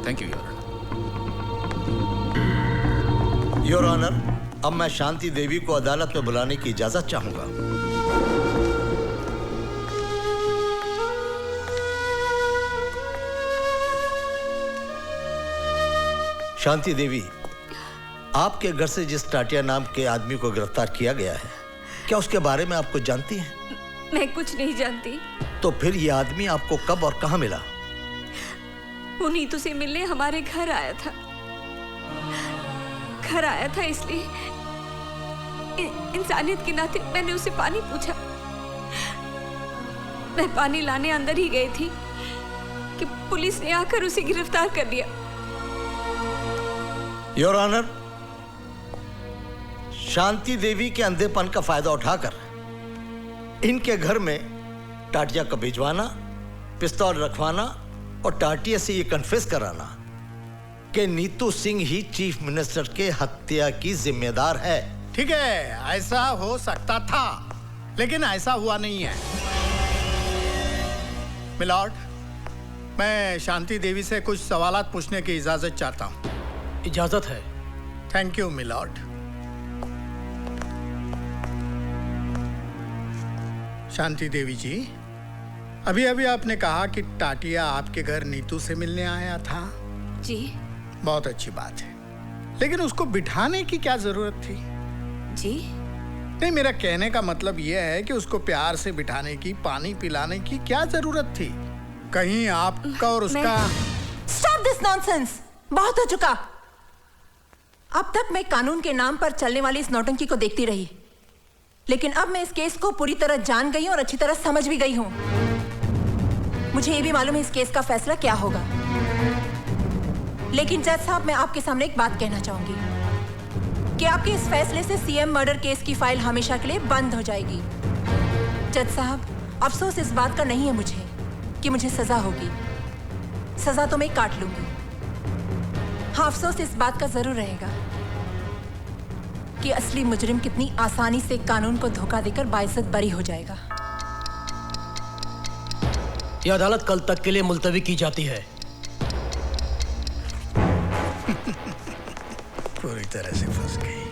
थैंक यू योर ऑनर। अब मैं शांति देवी को अदालत में बुलाने की इजाजत चाहूंगा। शांति देवी, आपके घर से जिस टाटिया नाम के आदमी को गिरफ्तार किया गया है, क्या उसके बारे में आप कुछ जानती हैं? मैं कुछ नहीं जानती। तो फिर यह आदमी आपको कब और कहां मिला? वो नीतू से मिलने हमारे घर आया था। घर आया था इसलिए इंसानियत के नाते मैंने उससे पानी पूछा। मैं पानी लाने अंदर ही गई थी कि पुलिस ने आकर उसे गिरफ्तार कर लिया। योर ऑनर, शांति देवी के अंधेपन का फायदा उठाकर इनके घर में टाटिया को भिजवाना, पिस्तौल रखवाना और टाटिया से ये कन्फेस कराना कि नीतू सिंह ही चीफ मिनिस्टर के हत्या की जिम्मेदार है। ठीक है, ऐसा हो सकता था, लेकिन ऐसा हुआ नहीं है। मिलॉर्ड, मैं शांति देवी से कुछ सवालात पूछने की इजाजत चाहता हूं। इजाजत है। Thank you milord. Shanti Devi ji, अभी अभी आपने कहा कि टाटिया आपके घर नीतू से मिलने आया था। जी। बहुत अच्छी बात है, लेकिन उसको बिठाने की क्या जरूरत थी? जी नहीं, मेरा कहने का मतलब यह है कि उसको प्यार से बिठाने की, पानी पिलाने की क्या जरूरत थी? कहीं आपका और उसका। स्टॉप दिस नॉनसेंस, बहुत हो चुका। अब तक मैं कानून के नाम पर चलने वाली इस नौटंकी को देखती रही, लेकिन अब मैं इस केस को पूरी तरह जान गई हूं और अच्छी तरह समझ भी गई हूं। मुझे ये भी मालूम है इस केस का फैसला क्या होगा। लेकिन जज साहब, मैं आपके सामने एक बात कहना चाहूंगी कि आपके इस फैसले से सीएम मर्डर केस की फाइल हमेशा के लिए बंद हो जाएगी। जज साहब, अफसोस इस बात का नहीं है मुझे कि मुझे सजा होगी। सजा तो मैं काट लूंगी। हाँ, अफसोस इस बात का जरूर रहेगा कि असली मुजरिम कितनी आसानी से कानून को धोखा देकर बाइज्जत बरी हो जाएगा। यह अदालत कल तक के लिए मुलतवी की जाती है। पूरी तरह से फंस गई।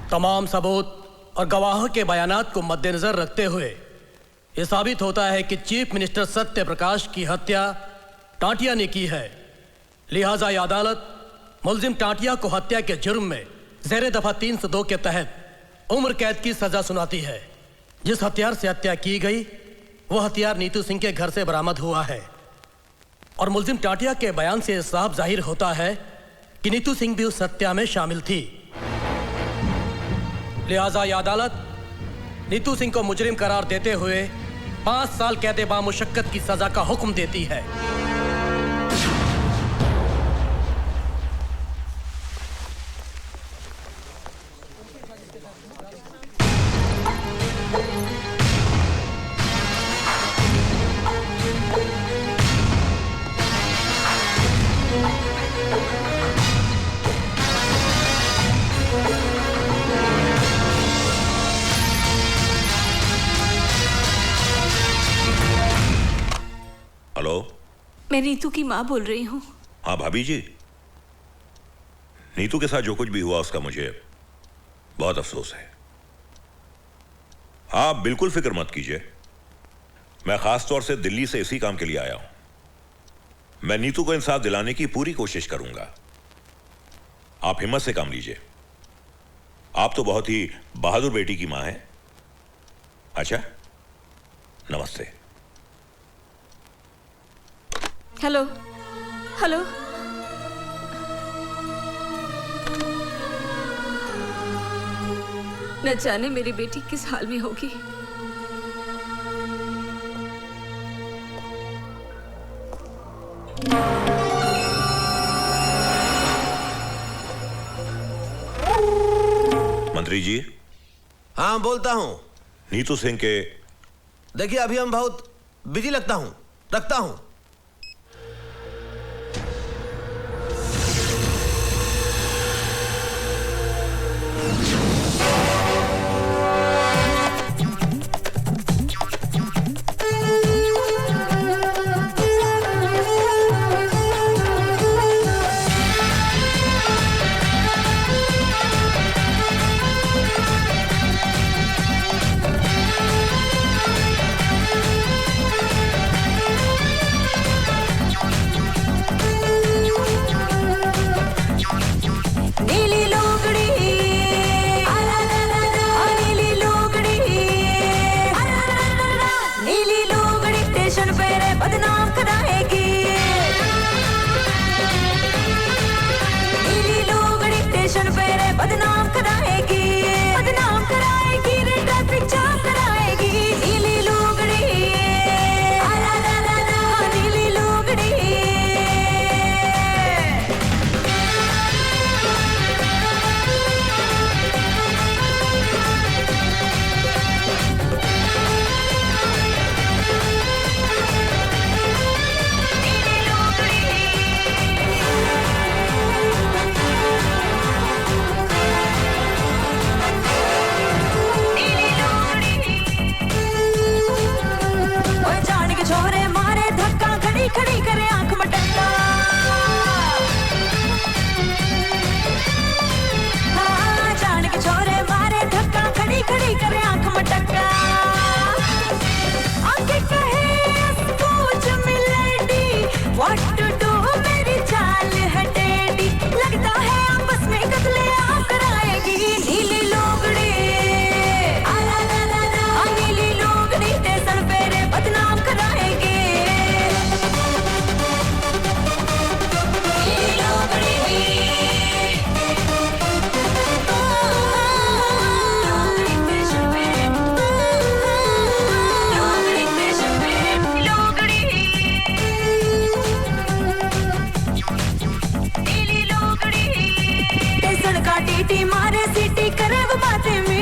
तमाम सबूत और गवाहों के बयानात को मद्देनजर रखते हुए यह साबित होता है कि चीफ मिनिस्टर सत्य प्रकाश की हत्या टाटिया ने की है। लिहाजा यह अदालत मुलजिम टाटिया को हत्या के जुर्म में ज़ेरे दफा 302 के तहत उम्र कैद की सजा सुनाती है। जिस हथियार से हत्या की गई वह हथियार नीतू सिंह के घर से बरामद हुआ है और मुलजिम टाटिया के बयान से साफ जाहिर होता है कि नीतू सिंह भी उस हत्या में शामिल थी। लिहाजा यह अदालत नीतू सिंह को मुजरिम करार देते हुए 5 साल कैद बामुशक्कत की सजा का हुक्म देती है। मैं नीतू की माँ बोल रही हूँ। हाँ भाभी जी, नीतू के साथ जो कुछ भी हुआ उसका मुझे बहुत अफसोस है। आप बिल्कुल फिक्र मत कीजिए, मैं खास तौर से दिल्ली से इसी काम के लिए आया हूं। मैं नीतू को इंसाफ दिलाने की पूरी कोशिश करूंगा। आप हिम्मत से काम लीजिए। आप तो बहुत ही बहादुर बेटी की मां हैं। अच्छा, नमस्ते। हेलो हेलो, न जाने मेरी बेटी किस हाल में होगी। मंत्री जी। हाँ, बोलता हूं। नीतू सिंह के। देखिए, अभी हम बहुत बिजी लगता हूं, रखता हूं।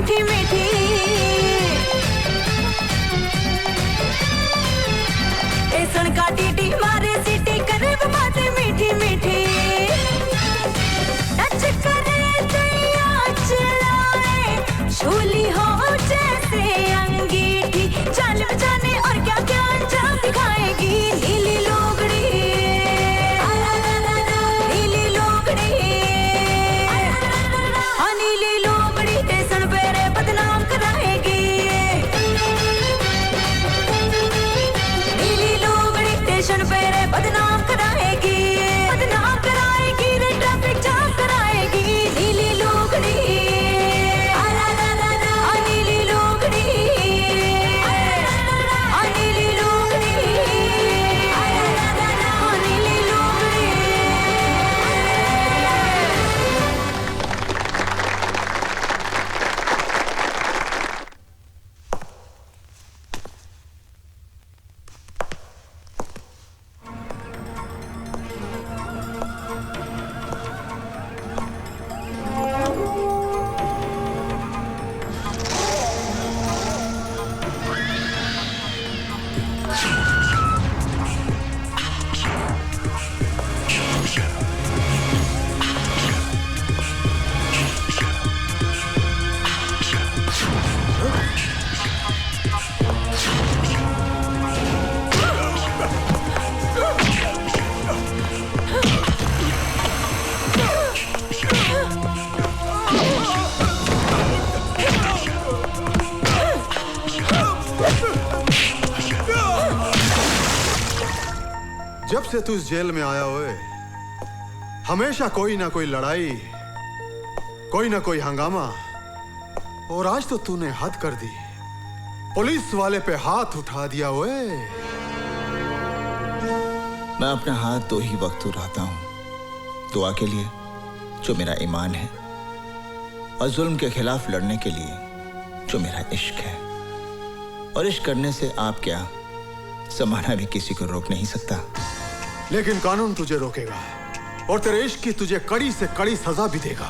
मीठी मीठी। ए सुन का टीटी मारे सीटी करे वो बातें मीठी मीठी। टच करे दैया चलाए झूली हो जैसे अंगीठी। जान बचाने और क्या क्या अंजाम दिखाएगी नीली लोगड़ी। नीली लोगड़ी हाँ नीली लोगड़ी टेसन पेरे बदनाम कराएगी। नीली लोगड़ी टेसन पेरे बदनाम कराएगी। बदनाम कराएगी रे ट्रैफिक जाम कराएगी नीली लोगड़ी। हाँ नीली लोगड़ी हाँ नीली लोगड़ी हाँ नीली लोगड़ी। जब से तू इस जेल में आया हुए हमेशा कोई ना कोई लड़ाई कोई ना कोई हंगामा, और आज तो तूने हद कर दी। पुलिस वाले पे हाथ उठा दिया हुए। मैं अपना हाथ दो ही वक्त उठाता हूं, दुआ के लिए जो मेरा ईमान है, और जुल्म के खिलाफ लड़ने के लिए जो मेरा इश्क है। और इश्क करने से आप क्या, जमाना भी किसी को रोक नहीं सकता। लेकिन कानून तुझे रोकेगा और तेरे इश्क की तुझे कड़ी से कड़ी सजा भी देगा।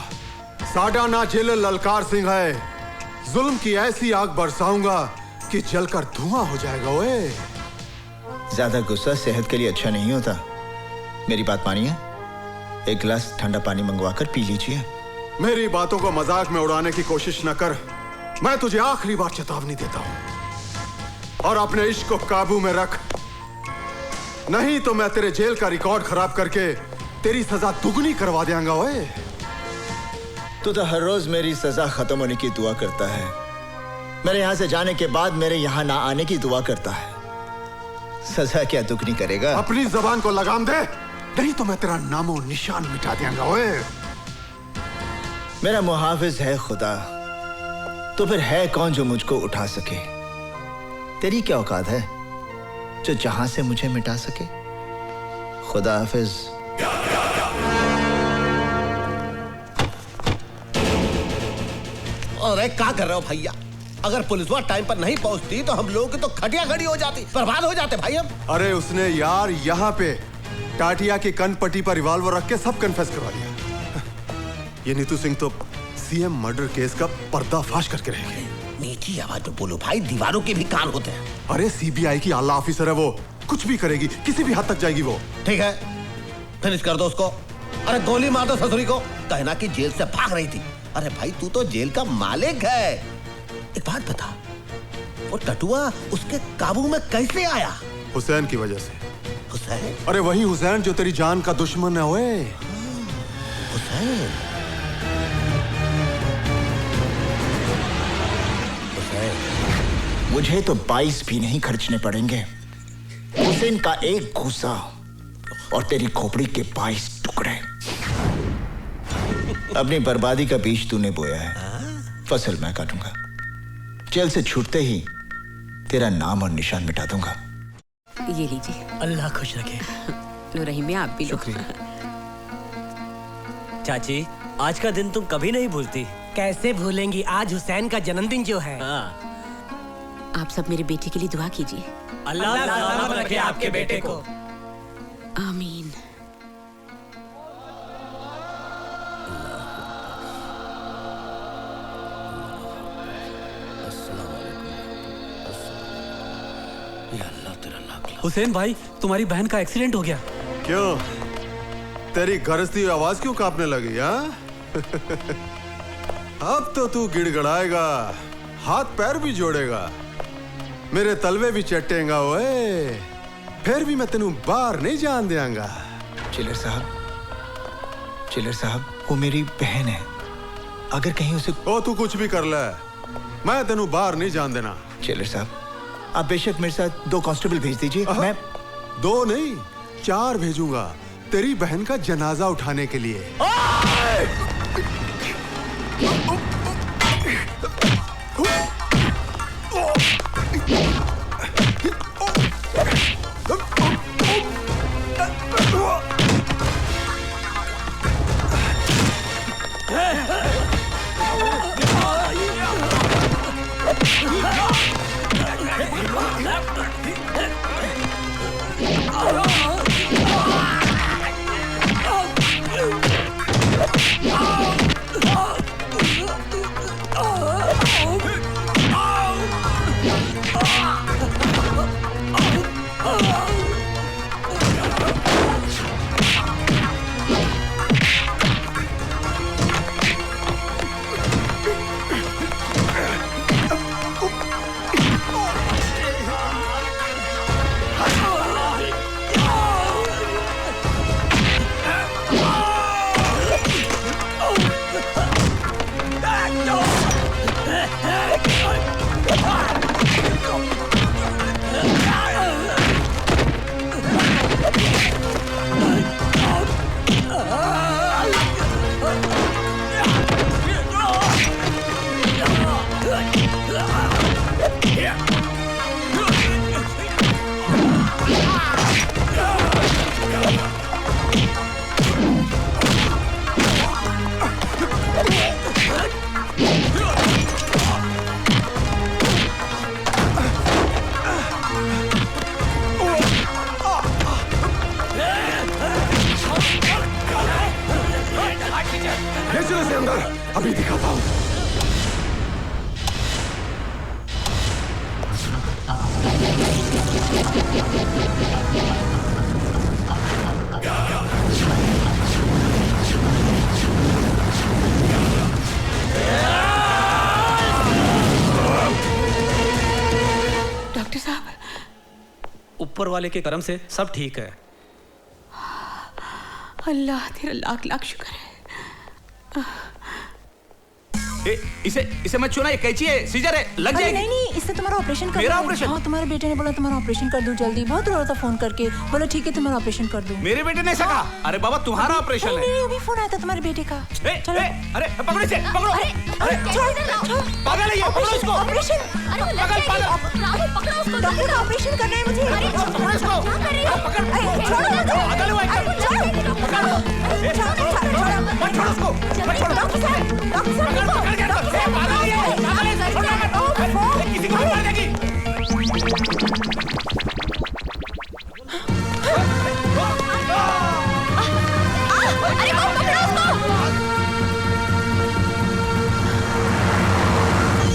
साडा ना जेलर ललकार सिंह है, जुल्म की ऐसी आग बरसाऊंगा कि जलकर धुआं हो जाएगा। ओए ज्यादा गुस्सा सेहत के लिए अच्छा नहीं होता। मेरी बात मानिए, एक गिलास ठंडा पानी मंगवाकर पी लीजिए। मेरी बातों को मजाक में उड़ाने की कोशिश न कर। मैं तुझे आखिरी बार चेतावनी देता हूं, और अपने इश्क को काबू में रख, नहीं तो मैं तेरे जेल का रिकॉर्ड खराब करके तेरी सजा दुगनी करवा देंगा। ओए तू तो हर रोज मेरी सजा खत्म होने की दुआ करता है, मेरे यहां से जाने के बाद मेरे यहां ना आने की दुआ करता है। सजा क्या दुगनी करेगा? अपनी जबान को लगाम दे, नहीं तो मैं तेरा नामो निशान मिटा देंगा। ओए मेरा मुहाफिज है खुदा, तो फिर है कौन जो मुझको उठा सके? तेरी क्या औकात है जो जहां से मुझे मिटा सके? खुदा हाफिज। अरे क्या कर रहे हो भैया? अगर पुलिस वाला टाइम पर नहीं पहुंचती तो हम लोग की तो खटिया खड़ी हो जाती, बर्बाद हो जाते भाई हम। अरे उसने यार यहाँ पे टाटिया की कनपट्टी पर रिवॉल्वर रख के सब कन्फेस करवा दिया। ये नीतू सिंह तो सीएम मर्डर केस का पर्दाफाश करके रहेगी। मीठी आवाज में बोलो भाई, दीवारों के भी कान होते हैं। अरे सीबीआई की आला ऑफिसर है वो, कुछ भी करेगी, किसी भी हद तक जाएगी वो। ठीक है, फिनिश कर दो उसको। अरे गोली मार दो ससुरी को, कहना कि जेल से भाग रही थी। अरे भाई तू तो जेल का मालिक है। एक बात बता, वो टटुआ उसके काबू में कैसे आया? हुसैन की वजह से। हुसैन? अरे वही हुसैन जो तेरी जान का दुश्मन है। ओए हुसैन? मुझे तो 22 भी नहीं खर्चने पड़ेंगे। हुसैन का एक घूसा और तेरी खोपड़ी के 22 टुकड़े। अपनी बर्बादी का बीज तूने बोया है, फसल मैं काटूंगा। जेल से छूटते ही तेरा नाम और निशान मिटा दूंगा। ये लीजिए। अल्लाह खुश रखे। लो रहीम, आप भी लो। चाची, आज का दिन तुम कभी नहीं भूलती। कैसे भूलेंगी, आज हुसैन का जन्मदिन जो है। आप सब मेरे बेटे के लिए दुआ कीजिए। अल्लाह सलामत रखे आपके बेटे को। आमीन। हुसैन भाई, तुम्हारी बहन का एक्सीडेंट हो गया। क्यों? तेरी गरजती आवाज क्यों कांपने लगी? हाँ? अब तो तू गिड़गड़ाएगा, हाथ पैर भी जोड़ेगा, मेरे तलवे भी चटेगा। ओए, फिर भी मैं तेनू बाहर नहीं जान देंगा। चिलर साहब, वो मेरी बहन है। अगर कहीं उसे ओ तू कुछ भी कर ले, मैं तेनू बाहर नहीं जान देना। चिलर साहब, आप बेशक मेरे साथ 2 कांस्टेबल भेज दीजिए। मैं 2 नहीं 4 भेजूंगा तेरी बहन का जनाजा उठाने के लिए। अभी दिखाता हूं। डॉक्टर साहब, ऊपर वाले के करम से सब ठीक है। अल्लाह तेरा लाख लाख शुक्र है। इसे मत छूना, ये कैंची है, सीजर है, लग जाएगी। नहीं, इससे तुम्हारा ऑपरेशन कर मेरा ऑपरेशन? हाँ, तुम्हारे बेटे ने बोला तुम्हारा ऑपरेशन कर दूं जल्दी। बहुत रो रहा था फोन करके, बोला ठीक है तुम्हारा ऑपरेशन कर दूं। मेरे बेटे ने सका? अरे बाबा तुम्हारा ऑपरेशन है। नहीं, अभी फोन आया था तुम्हारे बेटे का। चलो। अरे पकड़ो इसे, पकड़ो। अरे पागल है ये, पकड़ो इसको। ऑपरेशन, पागल। डॉक्टर का ऑपरेशन करना है मुझे। पकड़ो इसको। किसी को भी मार देगी।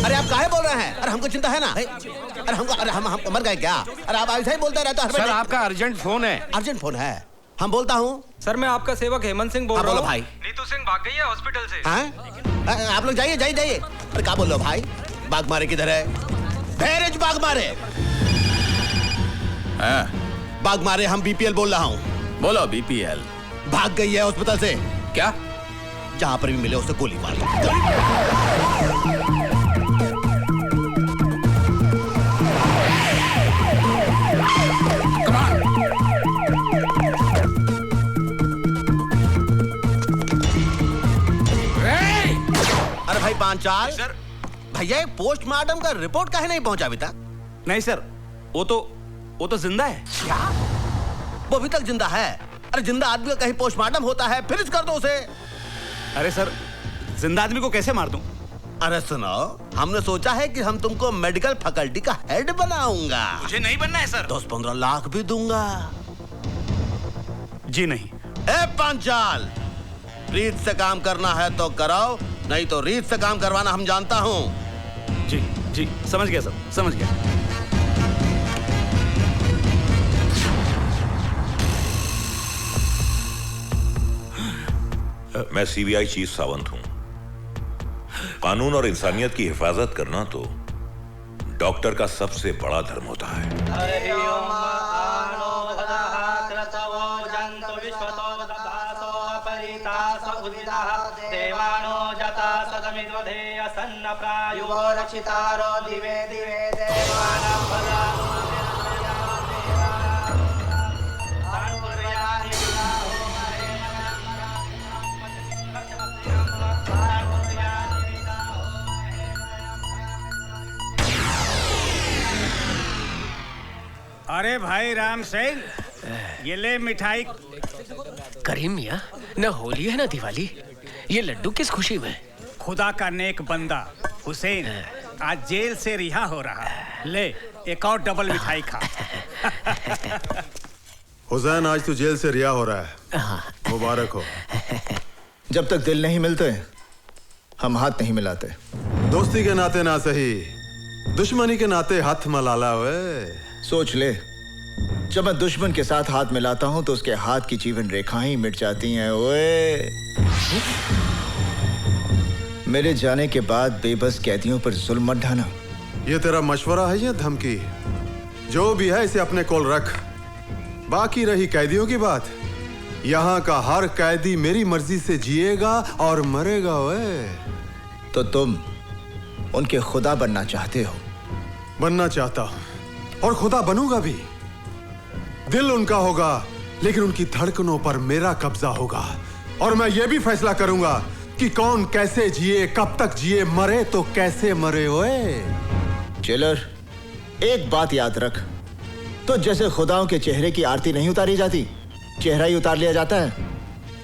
अरे आप काहे बोल रहे हैं? अरे हमको चिंता है ना। अरे हम मर गए क्या? अरे आप ऐसा ही बोलते रहते हो। सर आपका अर्जेंट फोन है। अर्जेंट फोन है? हम बोलता हूँ। सर मैं आपका सेवक हेमंत सिंह बोल रहा हूँ। भाई नीतू सिंह भाग गई है हॉस्पिटल से। हैं? आप लोग जाइए। अरे क्या बोल रहे हो भाई? बाग मारे किधर है? बैरेज बाग मारे। बाग मारे, हम बीपीएल बोल रहा हूँ। बोलो बीपीएल। भाग गई है अस्पताल से। क्या? जहाँ पर भी मिले उसे गोली मार दो। अरे भाई पांचाल सर, भैया पोस्टमार्टम का रिपोर्ट काहे नहीं पहुंचा अभी तक? नहीं सर, वो तो जिंदा है। क्या? वो अभी तक जिंदा है? अरे जिंदा आदमी का कहीं पोस्टमार्टम होता है, फिनिश कर दो उसे। अरे सर, जिंदा आदमी को कैसे मार दूं? अरे सुनो, हमने सोचा है कि हम तुमको मेडिकल फैकल्टी का हेड बनाऊंगा। मुझे नहीं बनना है सर। 10-15 लाख भी दूंगा। जी नहीं। ए पांचाल, रीत से काम करना है तो कराओ, नहीं तो रीत से काम करवाना हम जानता हूँ। जी समझ गया सर, समझ गया। मैं सीबीआई चीफ सावंत हूं। कानून और इंसानियत की हिफाजत करना तो डॉक्टर का सबसे बड़ा धर्म होता है। अरे भाई राम सिंह, ये ले मिठाई। करीम मियाँ, न होली है न दिवाली, ये लड्डू किस खुशी में? खुदा का नेक बंदा हुसैन आज जेल से रिहा हो रहा है। ले एक और डबल मिठाई खा। हुसैन, आज तू जेल से रिहा हो रहा है, मुबारक हो। जब तक दिल नहीं मिलते हम हाथ नहीं मिलाते। दोस्ती के नाते ना सही, दुश्मनी के नाते हाथ मलाला। वे सोच ले, जब मैं दुश्मन के साथ हाथ मिलाता हूं तो उसके हाथ की जीवन रेखाएं मिट जाती हैं। ओए, मेरे जाने के बाद बेबस कैदियों पर जुल्म मत ढाना। ये तेरा मशवरा है या धमकी? जो भी है इसे अपने कोल रख। बाकी रही कैदियों की बात, यहाँ का हर कैदी मेरी मर्जी से जिएगा और मरेगा। ओए, तो तुम उनके खुदा बनना चाहते हो? बनना चाहता हूं और खुदा बनूंगा भी। दिल उनका होगा लेकिन उनकी धड़कनों पर मेरा कब्जा होगा और मैं ये भी फैसला करूंगा कि कौन कैसे जिए, कब तक जिए, मरे तो कैसे मरे। ओए जेलर, एक बात याद रख, तो जैसे खुदाओं के चेहरे की आरती नहीं उतारी जाती, चेहरा ही उतार लिया जाता है।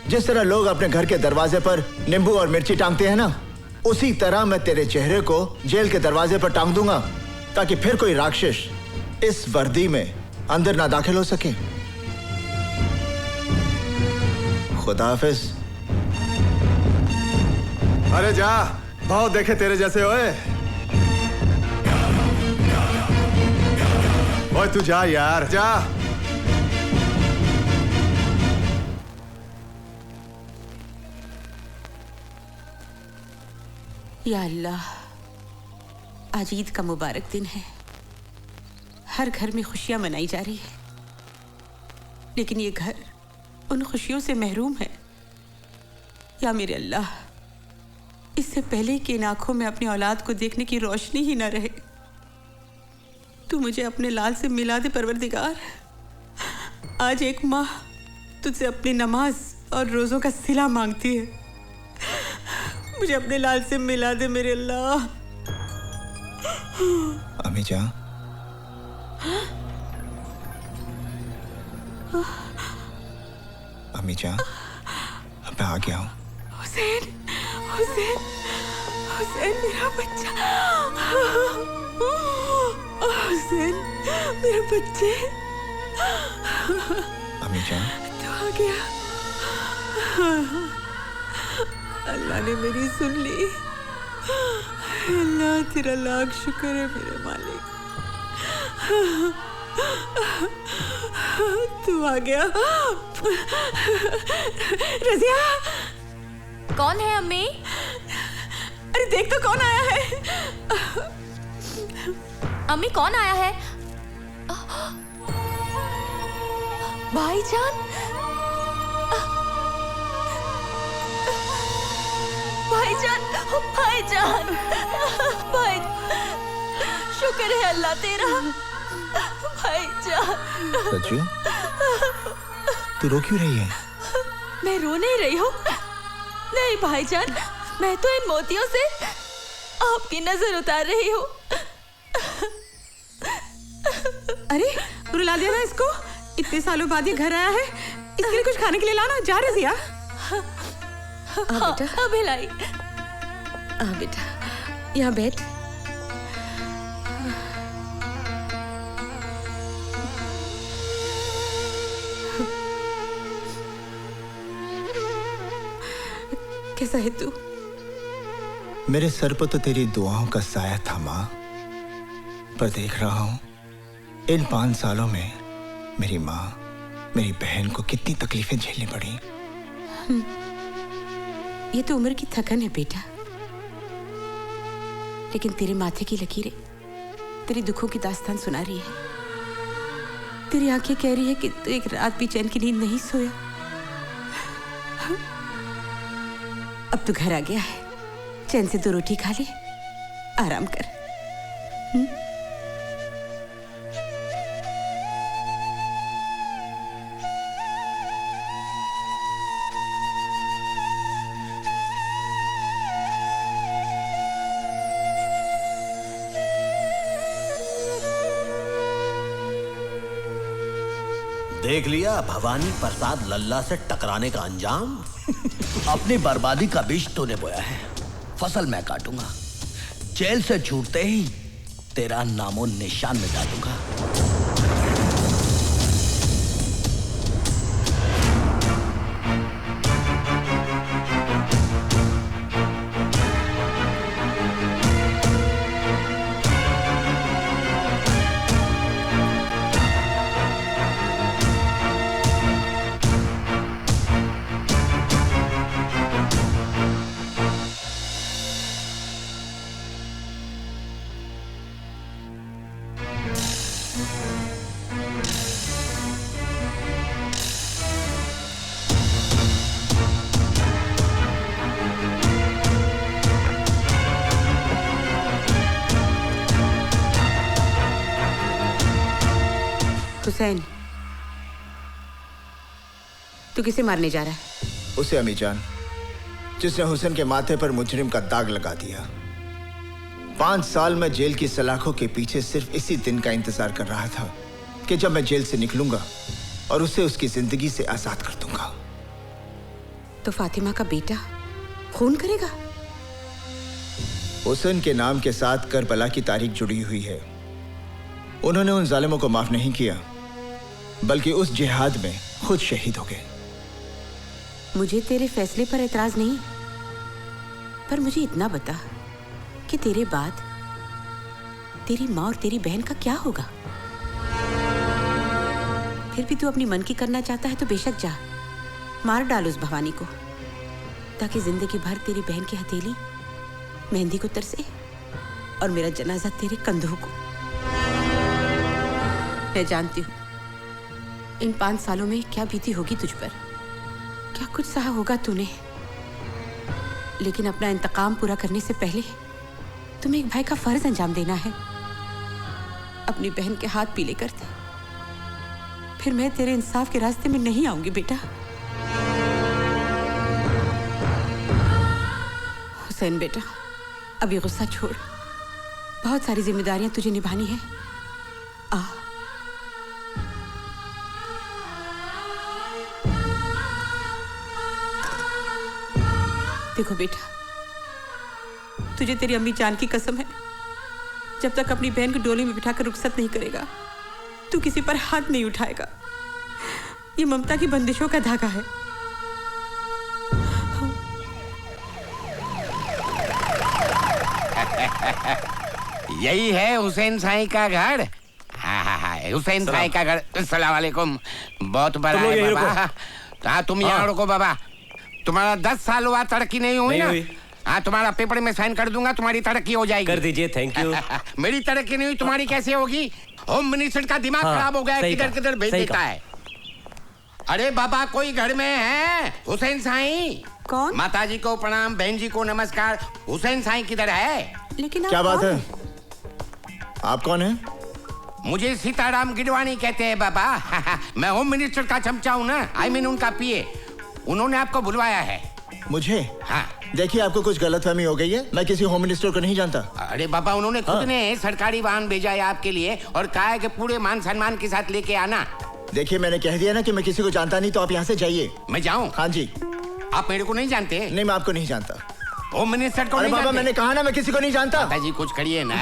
जिस तरह लोग अपने घर के दरवाजे पर नींबू और मिर्ची टांगते हैं ना, उसी तरह मैं तेरे चेहरे को जेल के दरवाजे पर टांग दूंगा ताकि फिर कोई राक्षस इस वर्दी में अंदर ना दाखिल हो सके। खुदा हाफिज। अरे जा, बहुत देखे तेरे जैसे। ओए ओए, तू जा यार, जा। या अल्लाह, आज ईद का मुबारक दिन है। हर घर में खुशियां मनाई जा रही है, लेकिन ये घर उन खुशियों से महरूम है। या मेरे अल्लाह, इससे पहले कि इन आंखों में अपनी औलाद को देखने की रोशनी ही न रहे, तू मुझे अपने लाल से मिला दे परवरदिगार। आज एक माँ तुझसे अपनी नमाज और रोज़ों का सिला मांगती है। मुझे अपने लाल से मिला दे मेरे अल्लाह। अम्मी जान, अम्मी जान, अब मैं आ गया हूँ। हुसैन, हुसैन, हुसैन मेरा बच्चा। हुसैन मेरे बच्चे। अम्मी जान, तू आ गया। अल्लाह ने मेरी सुन ली। अल्लाह तेरा लाख शुक्र है मेरे मालिक। तू आ गया। रज़िया, कौन है अम्मी? अरे देख तो कौन आया है। अम्मी कौन आया है? भाईजान, भाईजान, भाईजान, भाई, शुक्र है अल्लाह तेरा। भाईजान। सच्चू, तू रो क्यों रही है? मैं रो नहीं रही हूँ। नहीं भाईजान, मैं तो इन मोतियों से आपकी नजर उतार रही हूँ। अरे रुला दिया ना इसको। इतने सालों बाद ये घर आया है, इसके लिए कुछ खाने के लिए लाना। जा रज़िया। हाँ, हाँ भिलाई। बेटा, यहाँ बैठ। कैसा है तू? मेरे सर पर तो तेरी दुआओं का साया था माँ, पर देख रहा हूं इन 5 सालों में मेरी माँ, मेरी बहन को कितनी तकलीफें झेलनी पड़ी। ये तो उम्र की थकन है बेटा, लेकिन तेरे माथे की लकीरें तेरी दुखों की दास्तान सुना रही है। तेरी आंखें कह रही है कि तू एक रात भी चैन की नींद नहीं सोया। अब तू घर आ गया है, चैन से 2 रोटी खा ले, आराम कर। देख लिया भवानी प्रसाद लल्ला से टकराने का अंजाम। अपनी बर्बादी का बीज तूने बोया है, फसल मैं काटूंगा। जेल से छूटते ही तेरा नामो निशान मिटा दूंगा। हुसैन, तू किसे मारने जा रहा है? उसे अम्मी जान, जिसने हुसैन के माथे पर मुजरिम का दाग लगा दिया। 5 साल में जेल की सलाखों के पीछे सिर्फ इसी दिन का इंतजार कर रहा था कि जब मैं जेल से निकलूंगा और उसे उसकी जिंदगी से आजाद कर दूंगा। तो फातिमा का बेटा खून करेगा? हुसैन के नाम के साथ करबला की तारीख जुड़ी हुई है। उन्होंने उन जालिमों को माफ नहीं किया, बल्कि उस जिहाद में खुद शहीद हो गए। मुझे तेरे फैसले पर एतराज नहीं, पर मुझे इतना बता कि तेरे बाद तेरी माँ और तेरी बहन का क्या होगा? फिर भी तू अपनी मन की करना चाहता है तो बेशक जा, मार डाल उस भवानी को, ताकि जिंदगी भर तेरी बहन की हथेली मेहंदी को तरसे और मेरा जनाजा तेरे कंधों को। मैं जानती हूँ इन 5 सालों में क्या बीती होगी तुझ पर, क्या कुछ सहा होगा तूने, लेकिन अपना इंतकाम पूरा करने से पहले तुम्हें एक भाई का फर्ज अंजाम देना है। अपनी बहन के हाथ पीले कर दे, फिर मैं तेरे इंसाफ के रास्ते में नहीं आऊंगी बेटा। हुसैन बेटा, अभी गुस्सा छोड़, बहुत सारी जिम्मेदारियां तुझे निभानी है। आ देखो बेटा, तुझे तेरी अम्मी जान की कसम है, जब तक अपनी बहन को डोली में बिठाकर रुखसत नहीं करेगा तू किसी पर हाथ नहीं उठाएगा। ये ममता की बंदिशों का धागा है। यही है हुसैन साईं का घर। हाँ, हुसैन साईं का घर। अस्सलाम वालेकुम। बहुत बड़ा है बाबा। हाँ, तुम यहाँ रुको बाबा। तुम्हारा 10 साल हुआ, तरक्की नहीं हुई ना? हाँ, तुम्हारा पेपर में साइन कर दूंगा, तुम्हारी तरक्की हो जाएगी। कर दीजिए, थैंक यू। मेरी तरक्की नहीं हुई, तुम्हारी कैसे होगी? होम मिनिस्टर का दिमाग खराब हो गया, किधर किधर भेज देता है। अरे बाबा, कोई घर में है? हुसैन साईं। कौन? माता जी को प्रणाम, बहन जी को नमस्कार। हुसैन साईं किधर है? लेकिन क्या बात है? आप कौन है? मुझे सीताराम गिडवाणी कहते हैं बाबा। मैं होम मिनिस्टर का चमचा हूँ ना, आई मीन उनका पीए। उन्होंने आपको बुलवाया है। मुझे? हाँ। देखिए, आपको कुछ गलतफहमी हो गई है। मैं किसी होम मिनिस्टर को नहीं जानता। अरे बाबा, उन्होंने खुद ने सरकारी वाहन भेजा है आपके लिए और कहा है कि पूरे मान सम्मान के साथ लेके आना। देखिए, मैंने कह दिया ना कि मैं किसी को जानता नहीं, तो आप यहाँ से जाइए। मैं जाऊँ? हाँ जी। आप मेरे को नहीं जानते? नहीं, मैं आपको नहीं जानता। होम मिनिस्टर को अरे नहीं बाबा, मैंने कहा ना, मैं किसी को नहीं जानता। माता जी, कुछ करिए ना।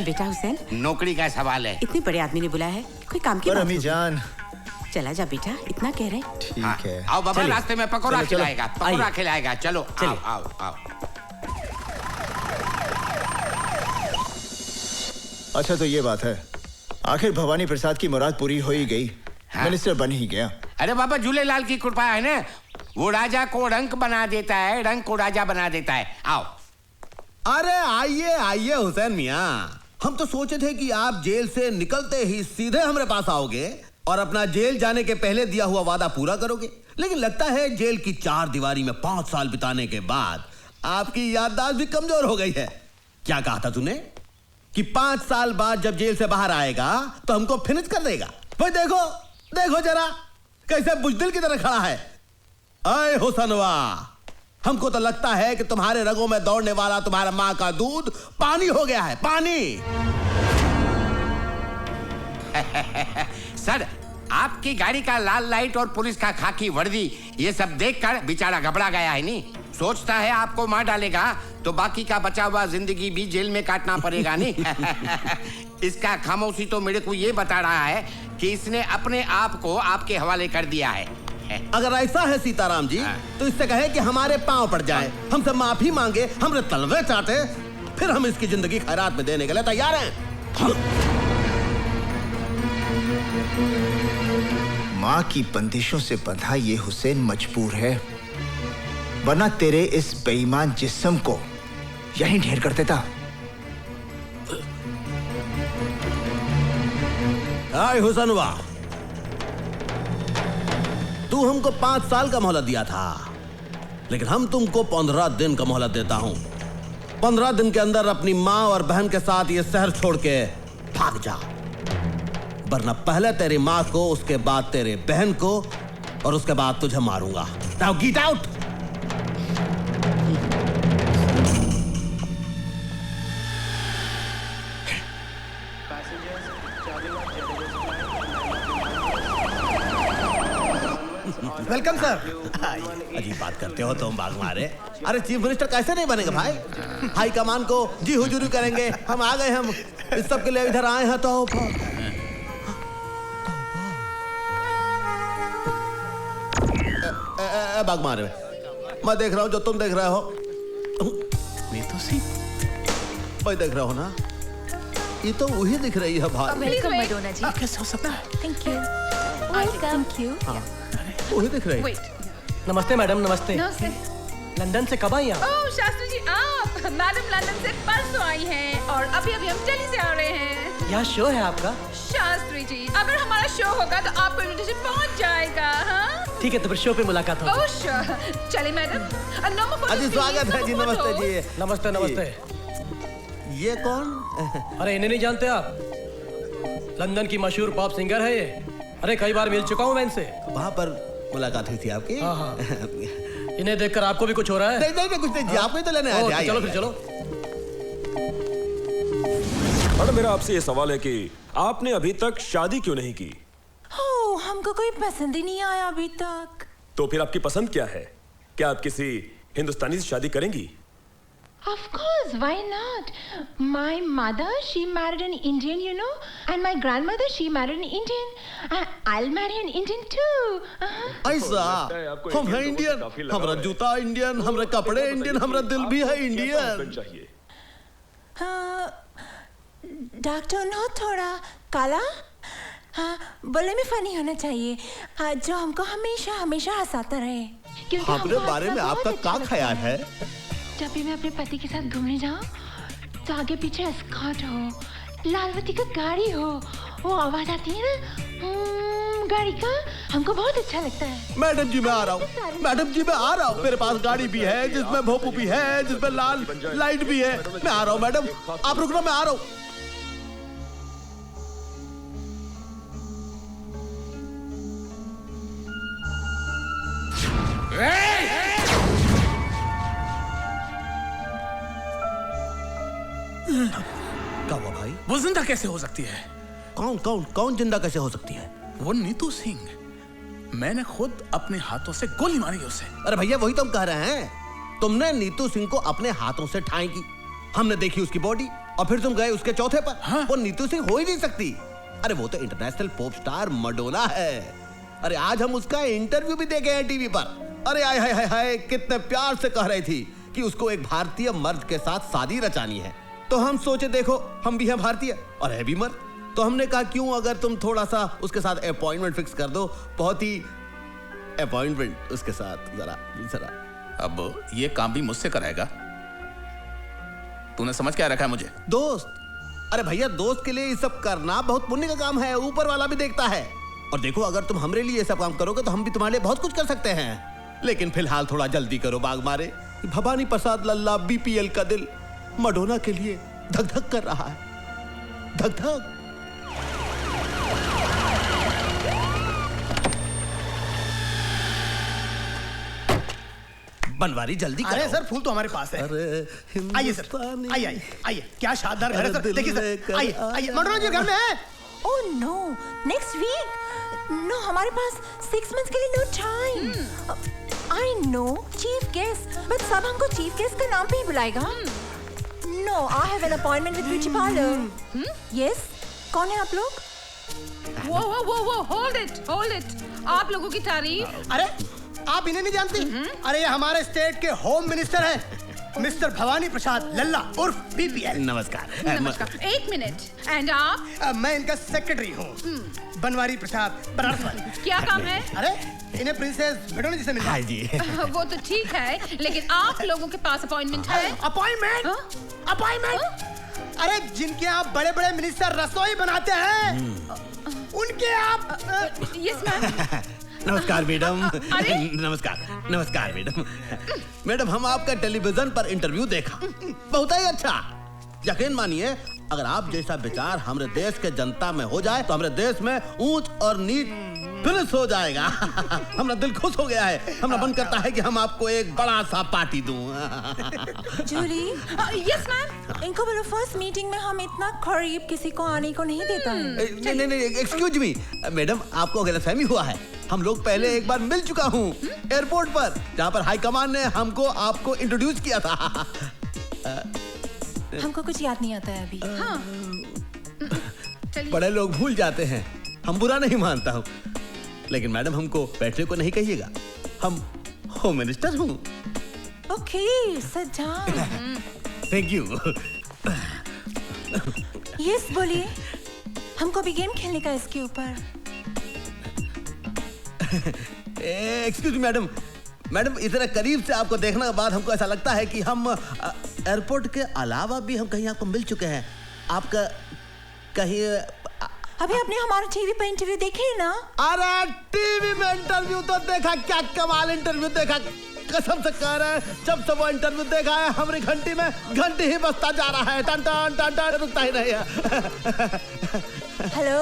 बेटा हुसैन, नौकरी का सवाल है। इतने बड़े आदमी ने बुलाया है, कोई काम की बात अम्मी जान, चला जा बेटा, इतना कह रहे। ठीक है। आओ बाबा, रास्ते में पकौड़ा खिलाएगा, पकौड़ा खिलाएगा। चलो चलो, आओ आओ। अच्छा, तो ये बात है, आखिर भवानी प्रसाद की मुराद पूरी हो ही गई। मिनिस्टर बन ही गया। अरे बाबा, झूलेलाल की कृपा है ना, वो राजा को रंक बना देता है, रंक को राजा बना देता है। आओ। अरे आइए आइए हुसैन मियाँ, हम तो सोचे थे कि आप जेल से निकलते ही सीधे हमारे पास आओगे और अपना जेल जाने के पहले दिया हुआ वादा पूरा करोगे, लेकिन लगता है जेल की 4 दीवारी में 5 साल बिताने के बाद आपकी याददाश्त भी कमजोर हो गई है। क्या कहा था तूने कि 5 साल बाद जब जेल से बाहर आएगा तो हमको फिनिश कर देगा? भाई देखो देखो जरा कैसे बुजदिल की तरह खड़ा है। अय हुसनवा, हमको तो लगता है कि तुम्हारे रगों में दौड़ने वाला तुम्हारा माँ का दूध पानी हो गया है, पानी। सर, आपकी गाड़ी का लाल लाइट और पुलिस का खाकी वर्दी ये सब देखकर बेचारा घबरा गया है। नहीं सोचता है आपको मार डालेगा तो बाकी का बचा हुआ जिंदगी भी जेल में काटना पड़ेगा। नहीं इसका खामोशी तो मेरे को ये बता रहा है कि इसने अपने आप को आपके हवाले कर दिया है। अगर ऐसा है सीताराम जी तो इससे कहे कि हमारे पांव पड़ जाए, हमसे माफी मांगे, हमरे तलवे चाटे, फिर हम इसकी जिंदगी खैरात में देने के लिए तैयार हैं। माँ की बंदिशों से बंधा ये हुसैन मजबूर है, वरना तेरे इस बेईमान जिस्म को यहीं ढेर कर देता। हाय हुसनवा, तू हमको 5 साल का मोहलत दिया था, लेकिन हम तुमको 15 दिन का मोहलत देता हूं। 15 दिन के अंदर अपनी माँ और बहन के साथ ये शहर छोड़ के भाग जा, वरना पहले तेरी माँ को, उसके बाद तेरे बहन को और उसके बाद तुझे मारूंगा। Now get out. Welcome sir. अजीब बात करते हो तुम, बाग मारे। अरे चीफ मिनिस्टर कैसे नहीं बनेगा भाई? हाई कमान को जी हुजूरी करेंगे। हम आ गए, हम इस सब के लिए इधर आए हैं। तो बाग मारे, मैं देख रहा हूँ जो तुम देख रहे हो। नीतू सिंह मैं देख रहा हूँ ना, ये तो वही दिख रही है भाई। वेलकम मैडोना जी। कैसे हो सकता है? Thank you. Thank you. वही दिख रही है। नमस्ते मैडम, नमस्ते। नमस्ते। लंदन से कब आई आप? ओह शास्त्री जी, आप? मैडम लंदन से परसों आई हैं और अभी अभी हम दिल्ली से आ रहे हैं। यहाँ शो है आपका? शास्त्री जी, अगर हमारा शो होगा तो आपको इन्विटेशन पहुँच जाएगा। हाँ ठीक है, तो फिर शो पे मुलाकात होगी। Oh sure. चलिए मैडम। अजी स्वागत है जी। नमस्ते जी। नमस्ते नमस्ते। ये कौन? अरे इन्हें नहीं जानते आप? लंदन की मशहूर पॉप सिंगर है ये। अरे कई बार मिल चुका हूँ मैं इनसे। वहाँ पर मुलाकात हुई थी आपकी? हाँ हाँ। इन्हें देखकर आपको भी कुछ हो रहा है? नहीं कुछ नहीं जी, आपको ही तो लेने आए थे। चलो फिर चलो। मैडम मेरा आपसे ये सवाल है कि आपने अभी तक शादी क्यों नहीं की? हमको कोई पसंद ही नहीं आया अभी तक। तो फिर आपकी पसंद क्या है? क्या आप किसी हिंदुस्तानी से शादी करेंगी? Of course, why not? My mother, she married an Indian, you know, and my grandmother, she married an Indian. I'll marry an Indian too. ऐसा? हम हैं इंडियन, हमारा जूता इंडियन, हमारे कपड़े इंडियन, हमारा दिल भी है इंडियन। डॉक्टर नो थोड़ा काला, हाँ बोले में फनी होना चाहिए, जो हमको हमेशा हमेशा हंसाता रहे। अपने बारे में आपका क्या ख्याल है? जब भी मैं अपने पति के साथ घूमने जाऊं तो आगे पीछे एस्कॉर्ट हो, लाल बत्ती का गाड़ी हो, वो आवाज आती है ना गाड़ी का, हमको बहुत अच्छा लगता है। मैडम जी मैं आ रहा हूँ, मैडम जी मैं आ रहा हूँ। मेरे पास गाड़ी भी है जिसमें भोपू भी है, जिसमें लाल लाइट भी है। मैं आ रहा हूँ मैडम, आप रुकना, मैं आ रहा हूँ। क्या हुआ भाई? वो जिंदा कैसे हो सकती है? कौन कौन कौन जिंदा कैसे हो सकती है? वो नीतू सिंह, मैंने खुद अपने हाथों से गोली मारी उसे। अरे भैया वही तो हम कह रहे हैं, तुमने नीतू सिंह को अपने हाथों से ठाई की, हमने देखी उसकी बॉडी, और फिर तुम गए उसके चौथे पर। हाँ? वो नीतू सिंह हो ही नहीं सकती। अरे वो तो इंटरनेशनल पॉप स्टार मैडोना है। अरे आज हम उसका इंटरव्यू भी देखे हैं टीवी पर। अरे हाय हाय हाय, कितने प्यार से कह रही थी कि उसको एक भारतीय मर्द के साथ शादी रचानी है। तो हम सोचे देखो हम भी हैं भारतीय और है भी मर्द, तो हमने कहा क्यों अगर तुम थोड़ा सा उसके साथ अपॉइंटमेंट फिक्स कर दो, बहुत ही अपॉइंटमेंट उसके साथ जरा जरा। अब ये काम भी मुझसे कराएगा? तूने समझ क्या रखा है मुझे? दोस्त। अरे भैया, दोस्त के लिए ये सब करना बहुत पुण्य का काम है, ऊपर वाला भी देखता है। और देखो, अगर तुम हमरे लिए ये सब काम करोगे तो हम भी तुम्हारे लिए बहुत कुछ कर सकते हैं। लेकिन फिलहाल थोड़ा जल्दी करो बाग मारे। भवानी प्रसाद लल्ला बीपीएल का दिल मडोना के लिए धक धक कर रहा है, धक धक। बनवारी जल्दी करो। अरे सर, फूल तो हमारे पास है। आइए सर, आइए आइए आइए। क्या शानदार घर है सर, देखिए सर, आइए आइए। मडोना जी घर में है। Oh no, next week. No, हमारे पास 6 months के लिए no time. I know chief guest, but सब हमको चीफ गेस्ट का नाम पे ही बुलाएगा। No, I have an appointment with beauty parlour. Yes, कौन है आप लोग? वो होल्ड इट। आप लोगों की तारीफ। अरे आप इन्हें नहीं जानती? अरे ये हमारे स्टेट के होम मिनिस्टर हैं, मिस्टर भवानी प्रसाद लल्ला उर्फ बीपीएल। नमस्कार। नमस्कार। 1 मिनट। एंड आप? मैं इनका सेक्रेटरी हूँ, बनवारी प्रसाद बनारस। क्या काम है? अरे इन्हें प्रिंसेस मडोना जी से मिलना। हाँ जी। वो तो ठीक है, लेकिन आप लोगों के पास अपॉइंटमेंट है? अपॉइंटमेंट? अपॉइंटमेंट? अरे जिनके आप बड़े बड़े मिनिस्टर रसोई बनाते हैं, उनके आप। Yes ma'am. नमस्कार मैडम। नमस्कार नमस्कार मैडम। मैडम, हम आपका टेलीविजन पर इंटरव्यू देखा, बहुत ही अच्छा। यकीन मानिए, अगर आप जैसा विचार हमारे देश के जनता में हो जाए तो हमारे देश में ऊंच और नीच फिनिश हो जाएगा। हमारा दिल खुश हो गया है। हमारा मन करता है कि हम आपको एक बड़ा सा पार्टी दूं। जूली। Yes ma'am. इनको बोलो फर्स्ट मीटिंग में हम इतना करीब किसी को आने को नहीं देता है। नहीं, एक्सक्यूज मी मैडम, आपको गलतफहमी हुआ है। हम लोग पहले एक बार मिल चुका हूँ एयरपोर्ट पर, जहाँ पर हाईकमान ने हमको आपको इंट्रोड्यूस किया था। हमको कुछ याद नहीं आता है अभी। बड़े लोग भूल जाते हैं, हम बुरा नहीं मानता हूँ, लेकिन मैडम हमको बैठने को नहीं कहिएगा, हम होम मिनिस्टर हूँ। Okay, sit down. Thank you. Yes, बोलिए। हमको भी गेम खेलने का इसके ऊपर। एक्सक्यूज मैडम, मैडम इतना करीब से आपको देखने के बाद हमको ऐसा लगता है कि हम एयरपोर्ट के अलावा भी हम कहीं आपको मिल चुके हैं। आपका कहीं अभी आपने हमारा टीवी पे इंटरव्यू देखे ना? अरे टीवी में इंटरव्यू तो देखा, क्या कमाल इंटरव्यू देखा, कसम से कह रहे हैं। जब से वो इंटरव्यू देखा है, हमारी घंटी में घंटी ही बजता जा रहा है, टन टन टन टन, रुकता ही नहीं है। हेलो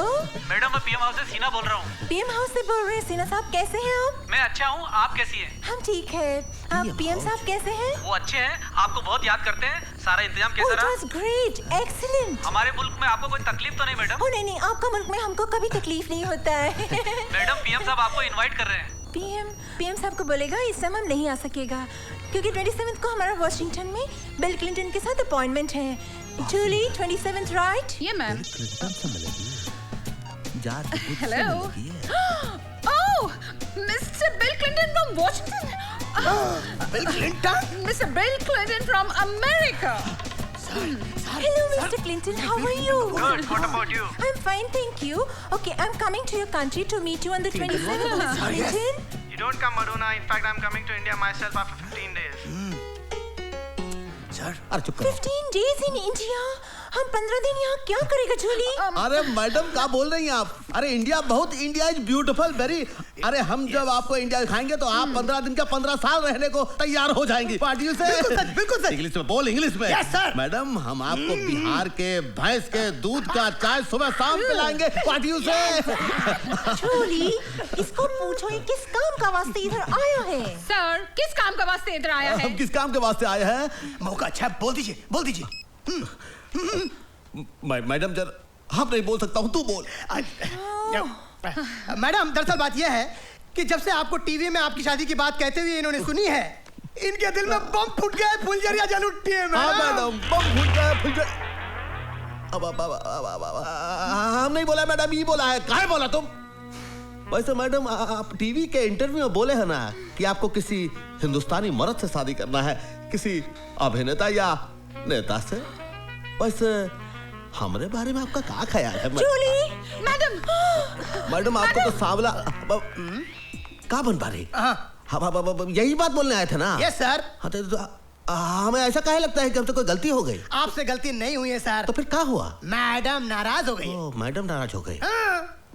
मैडम, मैं पीएम हाउस से सीना बोल रहा हूँ। पीएम हाउस से बोल रहे हैं? सीना साहब कैसे हैं आप? मैं अच्छा हूँ, आप कैसी हैं? हम ठीक है। आप पीएम साहब कैसे हैं? वो अच्छे हैं, आपको बहुत याद करते हैं। सारा इंतजाम कैसा रहा? It was great, excellent। हमारे मुल्क में आपको कोई तकलीफ तो नहीं मैडम? नहीं, आपका मुल्क में हमको कभी तकलीफ नहीं होता है। मैडम, पीएम साहब आपको इनवाइट कर रहे हैं। पीएम साहब को बोलेगा इस समय हम नहीं आ सकेगा, क्योंकि 27 को हमारा वॉशिंगटन में बिल क्लिंटन के साथ अपॉइंटमेंट है। जूली, 27 राइट? ये ma'am. Hello. Oh, mister bill Clinton from Washington. Bill Clinton? Mister bill Clinton from America. Hello, Mr. Clinton. How are you? Good. What about you? I'm fine, thank you. Okay, I'm coming to your country to meet you on the 27th, Mr. Clinton. You don't come, Madonna. In fact, I'm coming to India myself after 15 days. Sir, अरे चुप करो। 15 days in India? हम 15 दिन यहाँ क्या करेगा जूली? अरे madam, क्या बोल रही हैं आप? अरे इंडिया इज ब्यूटीफुल वेरी। अरे हम जब आपको इंडिया दिखाएंगे तो आप 15 दिन का 15 साल रहने को तैयार हो जाएंगी। पार्टियों से बिल्कुल सर। इंग्लिश में बोल, इंग्लिश में। Yes, sir. मैडम, हम आपको बिहार के भैंस के दूध का चाय सुबह शाम पिलाएंगे पार्टियों से। जूली, इसको पूछो ये किस काम का वास्ते इधर आया है? सर, किस काम का वास्ते इधर आया है? हम किस काम के वास्ते आए हैं? मौका अच्छा, बोल दीजिए। मैडम जर हम नहीं बोल सकता हूँ, तू बोल। मैडम, दरअसल बात यह है कि जब से आपको टीवी में आपकी शादी की बात कहते हुए इन्होंने सुनी है, इनके दिल में बम फूट गया, फुलझड़ियां जल उठी है। हाँ मैडम, बम फूट गया, फुलझड़ी। हम नहीं बोला मैडम, ये बोला है। काहे बोला तुम? वैसे मैडम, आप टीवी के इंटरव्यू में बोले हैं ना कि आपको किसी हिंदुस्तानी मर्द से शादी करना है, किसी अभिनेता या नेता से। वैसे हमारे बारे में आपका क्या ख्याल है? जूली, मैडम, मैडम आपको तो सांवला। का बन पा रही? हाँ, यही बात बोलने आए थे ना? Yes sir. हाँ तो हमें ऐसा काहे लगता है कि हमसे कोई गलती हो गई? आपसे गलती नहीं हुई है सर। तो फिर क्या हुआ? मैडम नाराज हो गई। मैडम नाराज हो गई।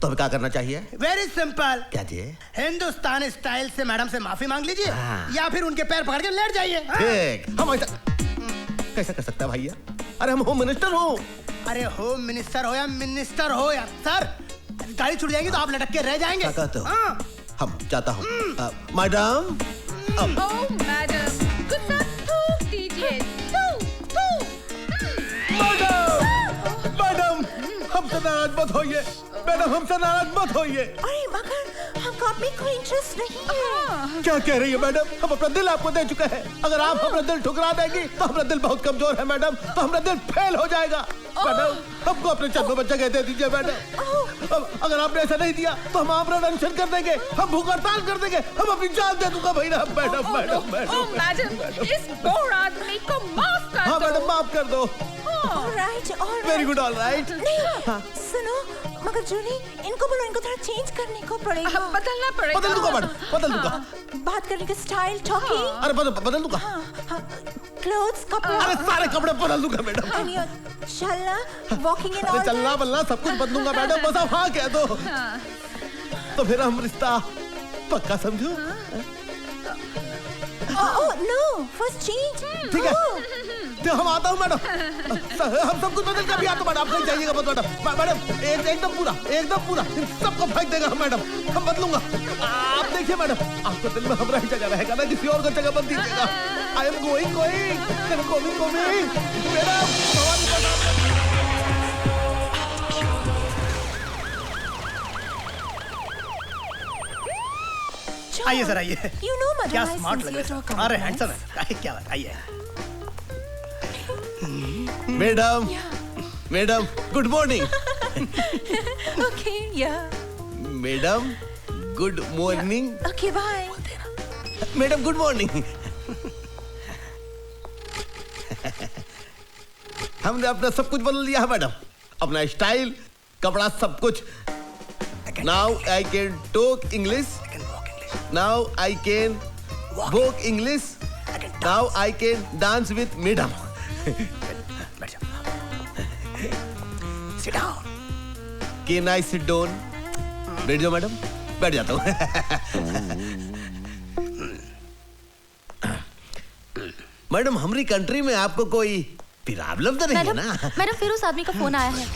तो हमें क्या करना चाहिए? Very simple. क्या जी? हिंदुस्तान स्टाइल से मैडम से माफी मांग लीजिए या फिर उनके पैर पकड़ के लेट जाइए। ठीक। हम ऐसा कैसा कर सकता है भैया? अरे हम होम मिनिस्टर हो। अरे होम मिनिस्टर हो या मिनिस्टर हो यार सर, गाड़ी छूट जाएगी तो आप लटक के रह जाएंगे। क्या कहते हो? हम जाता हूँ। मैडम। ओह मैडम, कुछ थूक दीजिए। मैडम, हमसे नाराज मत होइए। मैडम, हमसे नाराज मत होइए। अरे मगर हमको आप में कोई इंटरेस्ट नहीं है। क्या कह रही है मैडम? हम अपना दिल आपको दे चुके हैं। अगर आप अपना दिल ठुकरा देंगी तो हमारा दिल बहुत कमजोर है मैडम, तो हमारा दिल फेल हो जाएगा। मैडम, हमको अपने चरणों में जगह दे दीजिए मैडम। अगर आपने ऐसा नहीं दिया तो हम आमरण अनशन कर देंगे, हम भूख हड़ताल कर देंगे, हम अपनी जान दे दूंगा भैया। मैडम मैडम मैडम मैडम, इस बोर आदमी को माफ कर दो। हाँ मैडम, माफ कर दो। ऑलराइट। Very good. ऑलराइट। नहीं सुनो, मगर जूली, इनको बोलो, इनको थोड़ा चेंज करने को पड़ेगा। बदलना पड़ेगा। बदल दूंगा मैडम, बदल दूंगा। बात करने का स्टाइल, टॉकिंग। अरे बदल दूंगा। क्लोथ्स, कपड़े। अरे सारे कपड़े बदल दूंगा मैडम। चलना, वॉकिंग एंड ऑल। चलना बलना सब कुछ बदलूंगा मैडम, बस आप हाँ कह दो। तो फिर हम रिश्ता पक्का समझो। No, first change. ठीक है, तो हम आता हूँ मैडम। हम सब कुछ बदल के अभी आता हूँ मैडम, आप नहीं जाइएगा मत मैडम। मैडम एकदम पूरा सबको फेंक देगा मैडम, हम बदलूंगा। आप देखिए मैडम, आपको दिल में हमारा ही जगह रहेगा ना, किसी और को जगह मत दीजिएगा। I am going madam. आइए सर, आइए। You know, madam, क्या I स्मार्ट sense लग your रहे talk. हैं। अरे हैंडसम है। क्या बात, आइए। Madam good morning. Okay, yeah. Madam good morning. Okay, bye. Madam good morning. हमने अपना सब कुछ बदल दिया है मैडम, अपना स्टाइल, कपड़ा, सब कुछ। Now I can talk English, now I can walk English, now I can dance with madam. Can I sit down? बैठ जाओ मैडम। बैठ जाता हूँ। मैडम, हमारी कंट्री में आपको कोई प्रॉब्लम तो नहीं है ना? मैडम, फिर उस आदमी का फोन आया है।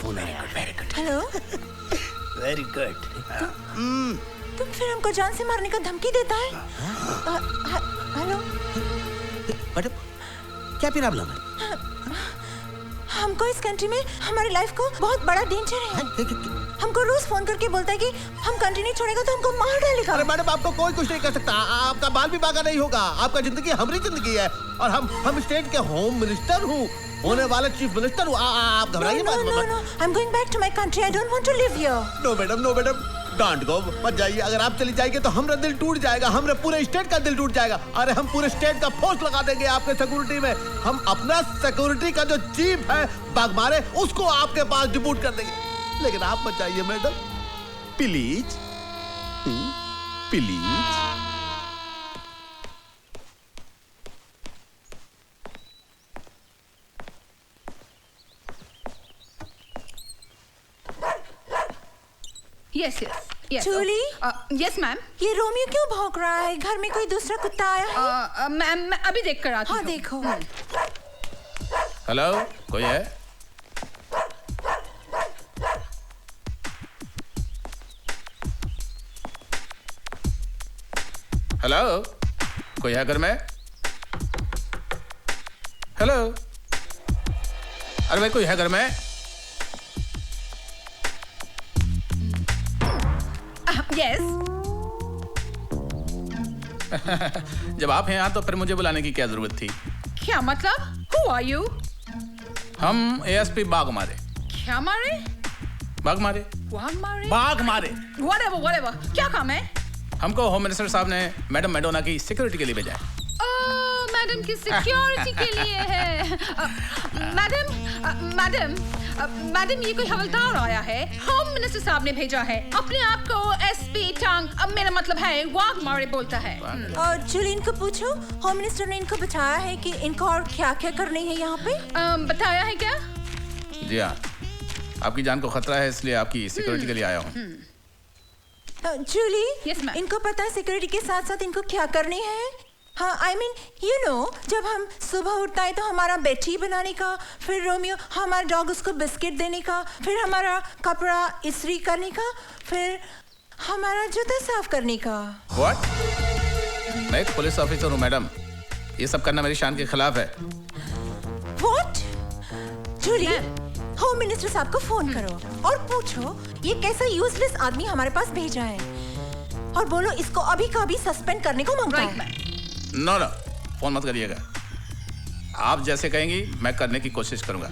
फोन आया? Very good. Hello. Very good. तुम फिर हमको जान से मारने का धमकी देता है? हेलो। मैडम, क्या प्रॉब्लम है? हमको इस कंट्री में हमारी लाइफ को बहुत बड़ा डेंजर है। हमको रोज फोन करके बोलता है कि हम कंट्री नहीं छोड़ेगा तो हमको मार डालेगा। अरे मैडम, आपको कोई कुछ नहीं कर सकता, आपका बाल भी बागा नहीं होगा। आपका जिंदगी हमारी जिंदगी है, और हम स्टेट के होम मिनिस्टर हूँ, होने वाले चीफ मिनिस्टर हूँ। आप घबराइए मत। No, I'm going back to my country. I don't want to live here. No madam, don't go, मत जाइए। अगर आप चली जाएंगे तो हमारा दिल टूट जाएगा, हमारे पूरे स्टेट का दिल टूट जाएगा। अरे हम पूरे स्टेट का फोर्स लगा देंगे आपके सिक्योरिटी में। हम अपना सिक्योरिटी का जो चीफ है बागमारे, उसको आपके पास डिप्यूट कर देंगे। लेकिन आप मत जाइए madam, please please. Yes. Julie? Yes ma'am. ये रोमियो क्यों भौंक रहा है? घर में कोई दूसरा कुत्ता आया है? मैम, मैं अभी देख कर आती हूँ। हाँ, देखो। हेलो, कोई है? हेलो, कोई है घर में? हेलो, अरे भाई, कोई है घर में? यस। जब आप हैं यहाँ तो फिर मुझे बुलाने की क्या जरूरत थी? क्या मतलब? Who are you? हम एएसपी बागमारे। क्या मारे? बागमारे। बागमारे? Whatever. क्या काम है? हमको होम मिनिस्टर साहब ने मैडम मैडोना की सिक्योरिटी के लिए भेजा है। मैडम की सिक्योरिटी के लिए है। मैडम, मैडम ये कोई हवलदार आया है, होम मिनिस्टर साहब ने भेजा है। अपने आप को एसपी टांग, अब मेरा मतलब है वाघ मारे बोलता है। और चलिए इनको पूछो, होम मिनिस्टर ने इनको बताया है कि इनको और क्या क्या करनी है यहाँ पे? बताया है क्या? जी हाँ, आपकी जान को खतरा है, इसलिए आपकी सिक्योरिटी के लिए आया हूँ। जूली, इनको पता है सिक्योरिटी के साथ साथ इनको क्या करनी है? हाँ, I mean, you know, जब हम सुबह उठता है तो हमारा बेटी बनाने का, फिर रोमियो हमारा डॉग उसको बिस्किट देने का, फिर हमारा कपड़ा इस्त्री करने का, फिर हमारा जूता साफ करने का। What? मैं एक पुलिस ऑफिसर हूँ मैडम, ये सब करना मेरी शान के खिलाफ है। What? जूली, होम मिनिस्टर साहब को फोन करो और पूछो ये कैसा यूजलेस आदमी हमारे पास भेजा है, और बोलो इसको अभी का अभी सस्पेंड करने को मांगता है। नो, फोन मत करिएगा। आप जैसे कहेंगी मैं करने की कोशिश करूंगा।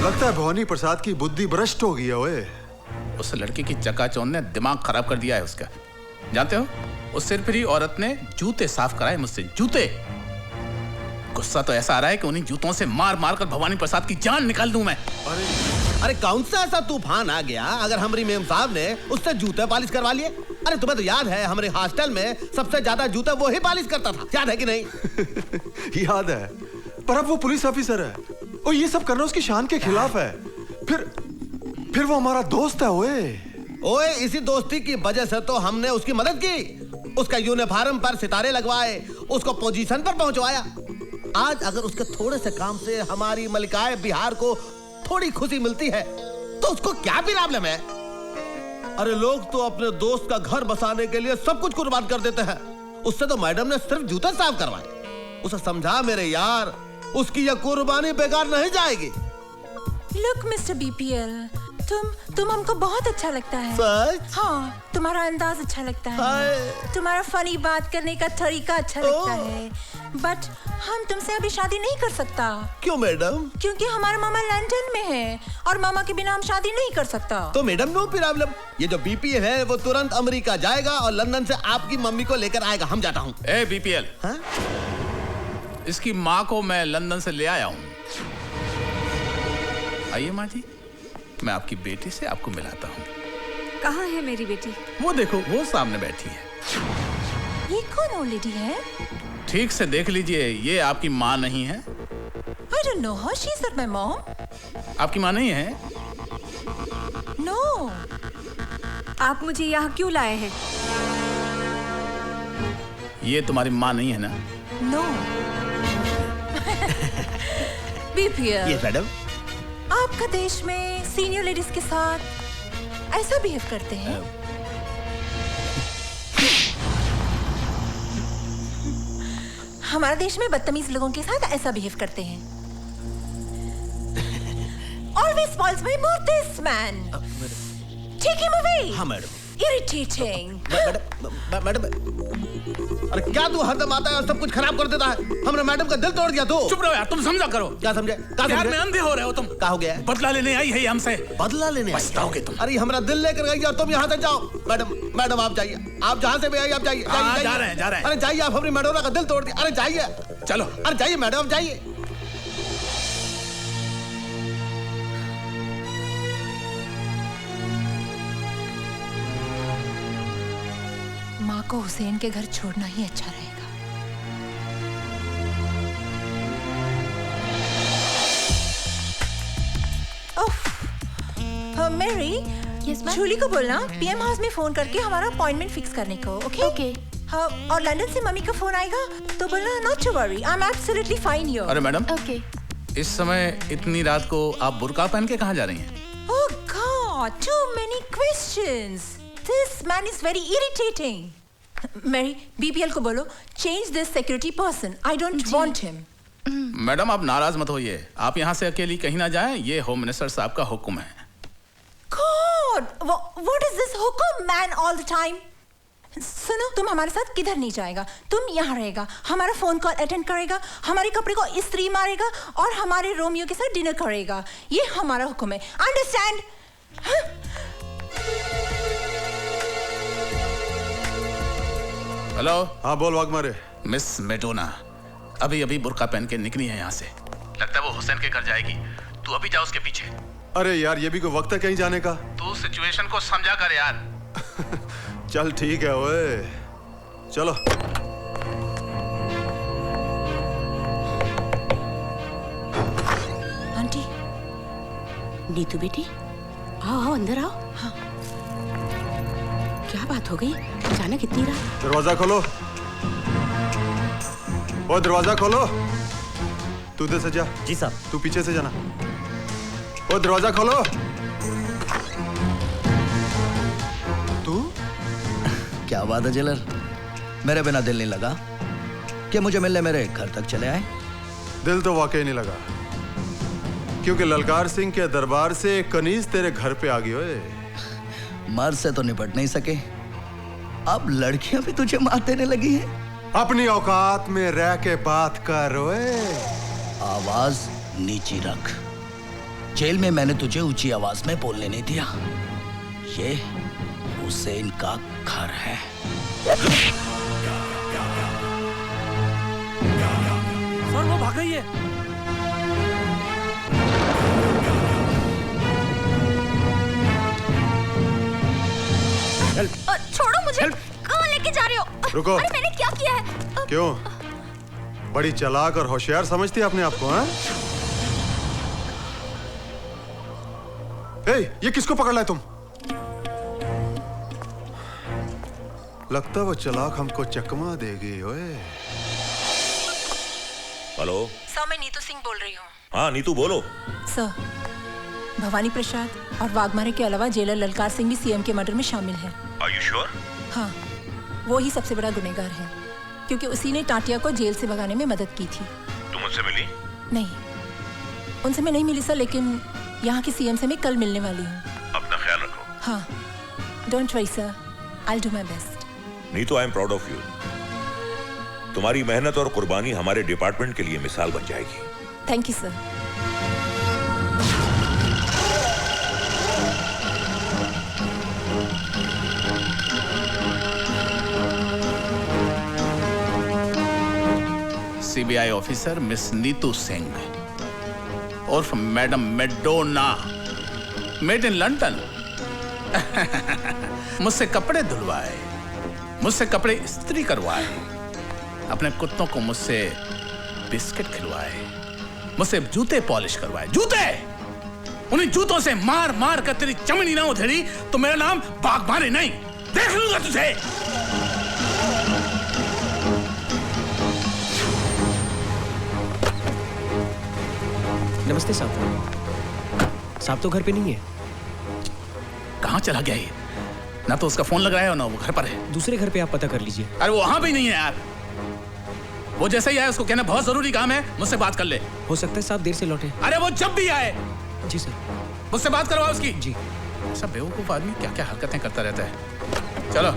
लगता है भवानी प्रसाद की बुद्धि भ्रष्ट हो गई है। ओए, उस लड़की की चकाचौंध ने दिमाग खराब कर दिया है उसका। जानते हो, उस सिरफिरी औरत ने जूते साफ कराए मुझसे, जूते। गुस्सा तो ऐसा आ रहा है कि उन्हीं जूतों से मार मार कर भवानी प्रसाद की जान निकाल दूं मैं। अरे कौन सा ऐसा तूफान आ गया अगर हमारी मेम साहब ने उससे जूते पॉलिश करवा लिए? अरे तुम्हें तो याद है हमारे हॉस्टल में सबसे ज्यादा जूते वो ही पॉलिश करता था, याद है कि नहीं? याद है, पर अब वो पुलिस ऑफिसर है और ये सब करना उसकी शान के खिलाफ है। फिर वो हमारा दोस्त है। ओए, इसी दोस्ती की वजह से तो हमने उसकी मदद की, उसका यूनिफॉर्म पर सितारे लगवाए, उसको पोजीशन पर पहुंचवाया। आज अगर उसके थोड़े से काम से हमारी मलिकाए बिहार को थोड़ी खुशी मिलती है तो उसको क्या प्रॉब्लम है? अरे लोग तो अपने दोस्त का घर बसाने के लिए सब कुछ कुर्बान कर देते हैं, उससे तो मैडम ने सिर्फ जूते साफ करवाए। उसे समझा मेरे यार, उसकी यह कुर्बानी बेकार नहीं जाएगी। लुक मिस्टर बीपीएल, तुम हमको बहुत अच्छा लगता है। सच? हाँ, तुम्हारा अंदाज अच्छा लगता है, तुम्हारा फनी बात करने का तरीका अच्छा लगता है, बट हम तुमसे अभी शादी नहीं कर सकता। क्यों मैडम? क्योंकि हमारा मामा लंदन में है और मामा के बिना हम शादी नहीं कर सकता। तो मैडम नो प्रॉब्लम, ये जो बीपीएल है वो तुरंत अमेरिका जाएगा और लंदन से आपकी मम्मी को लेकर आएगा। हम जाता हूँ। ए बीपीएल, इसकी माँ को मैं लंदन से ले आया हूँ। आइए माँ जी, मैं आपकी बेटी से आपको मिलाता हूँ। कहाँ है मेरी बेटी? वो देखो, वो सामने बैठी है। ये कौन ओल्ड लेडी है? ठीक से देख लीजिए, ये आपकी माँ नहीं है। I don't know her. She's not my mom. आपकी माँ नहीं है? No. आप मुझे यहाँ क्यों लाए हैं? ये तुम्हारी माँ नहीं है ना? No. बीपीएल। Yes, madam. आपका देश में सीनियर लेडीज के साथ ऐसा बिहेव करते हैं? हमारे देश में बदतमीज लोगों के साथ ऐसा बिहेव करते हैं। Always spoils my mood, this man. Take him away. हाँ मैडम। Irritating. मैडम, अरे क्या तू हरदम आता है और सब कुछ खराब कर देता है? हमने मैडम का दिल तोड़ दिया। तो चुप रहो यार, तुम समझा करो। क्या समझे? प्यार में अंधे हो रहे हो तुम। क्या हो गया? बदला लेने आई है हमसे। बदला लेने? पछताओगे तुम। अरे हमारा दिल लेकर गई और तुम यहाँ से जाओ। मैडम आप जाइए, आप जहाँ से भी आई आप जाइए। जा रहे हैं। अरे जाइए, आप अपनी मैडोना का दिल तोड़ दिया। अरे जाइए, चलो। अरे जाइए मैडम, जाइए। माँ को हुसैन के घर छोड़ना ही अच्छा रहेगा। मेरी जूली को बोलना पीएम हाउस में फोन करके हमारा अपॉइंटमेंट फिक्स करने को। ओके? हाँ, और लंदन से मम्मी का फोन आएगा तो बोलना not to worry, I am absolutely fine here. अरे मैडम, ओके। इस समय इतनी रात को आप बुर्का पहन के कहाँ जा रही हैं? Oh God, too many questions. This man is very irritating. Mary, BPL को बोलो change this security person. I don't want him. Madam आप नाराज मत होइए, आप यहाँ से अकेली कहीं ना जाएं, ये होम मिनिस्टर साहब का हुक्म है। God, what is this हुक्म man all the time? सुनो, तुम हमारे साथ किधर नहीं जाएगा, तुम यहाँ रहेगा, हमारा फोन कॉल अटेंड करेगा, हमारे कपड़े को इस्त्री मारेगा और हमारे रोमियो के साथ डिनर करेगा। ये हमारा हुक्म है, अंडरस्टैंड? हेलो। हाँ बोल वाघमारे। मिस मेडोना अभी बुर्का पहन के निकली है यहाँ से। लगता है वो हुसैन के घर जाएगी। तू अभी जा उसके पीछे। अरे यार, ये भी कोई वक्त है कहीं जाने का? तू सिचुएशन को समझा कर यार। चल ठीक है ओए, चलो। आंटी, नीतू बेटी, आओ आओ अंदर आओ। हाँ। क्या बात हो गई? अचानक इतनी रात? दरवाजा खोलो। ओ दरवाजा खोलो। तू इधर से जा। जी साहब। तू पीछे से जाना। ओ दरवाजा खोलो। तू? क्या बात है जेलर, मेरे बिना दिल नहीं लगा कि मुझे मिलने मेरे घर तक चले आए? दिल तो वाकई नहीं लगा, क्योंकि ललकार सिंह के दरबार से एक कनीज तेरे घर पे आ गई। ओए, मर्द से तो निपट नहीं सके, अब लड़कियां भी तुझे मार देने लगी हैं। अपनी औकात में रह के बात कर। ओए, आवाज नीची रख। जेल में मैंने तुझे ऊंची आवाज में बोलने नहीं दिया। ये हुसैन का घर है। सर वो भाग रही है। छोड़ो मुझे, कहाँ लेके जा रहे हो? रुको। अरे मैंने क्या किया है? क्यों बड़ी चालाक और होशियार समझती है अपने आप को? हाँ? ये किसको पकड़ लाए तुम? लगता वो चालाक हमको चकमा देगी। ओए, हेलो सर, मैं नीतू सिंह बोल रही हूँ। हाँ नीतू बोलो। सर, भवानी प्रसाद और वाघमारे के अलावा जेलर ललकार सिंह भी सीएम के मर्डर में शामिल है। Are you sure? हाँ, वो ही सबसे बड़ा गुनहगार है, क्योंकि उसी ने टाटिया को जेल से भगाने में मदद की थी। तुम उनसे मिली? नहीं, उनसे मैं नहीं मिली सर, लेकिन यहाँ के सीएम से मैं कल मिलने वाली हूँ। अपना ख्याल रखो। हाँ, don't worry sir, I will do my best. Neetu, I am proud of you. तुम्हारी मेहनत और कुर्बानी हमारे डिपार्टमेंट के लिए मिसाल बन जाएगी। Thank you sir. CBI officer miss Neetu Singh उर्फ madam Madonna, made in London. मुझसे कपड़े धुलवाए, मुझसे कपड़े इस्त्री करवाए, अपने कुत्तों को मुझसे बिस्किट खिलवाए, मुझसे जूते पॉलिश करवाए। जूते! उन्हीं जूतों से मार मार कर तेरी चमड़ी ना उधेड़ी तो मेरा नाम वाघमारे नहीं, देख लूंगा तुझे। नमस्ते साहब। साहब तो घर पे नहीं है। कहाँ चला गया ये? ना तो उसका फोन लग रहा है और ना वो घर पर है। दूसरे घर पे आप पता कर लीजिए। अरे वो वहां भी नहीं है यार। वो जैसे ही आए उसको कहना बहुत जरूरी काम है, मुझसे बात कर ले। हो सकता है साहब देर से लौटे। अरे वो जब भी आए। जी सर। मुझसे बात करवाओ उसकी। जी। ऐसा बेवकूफ आदमी क्या क्या हरकतें करता रहता है। चलो।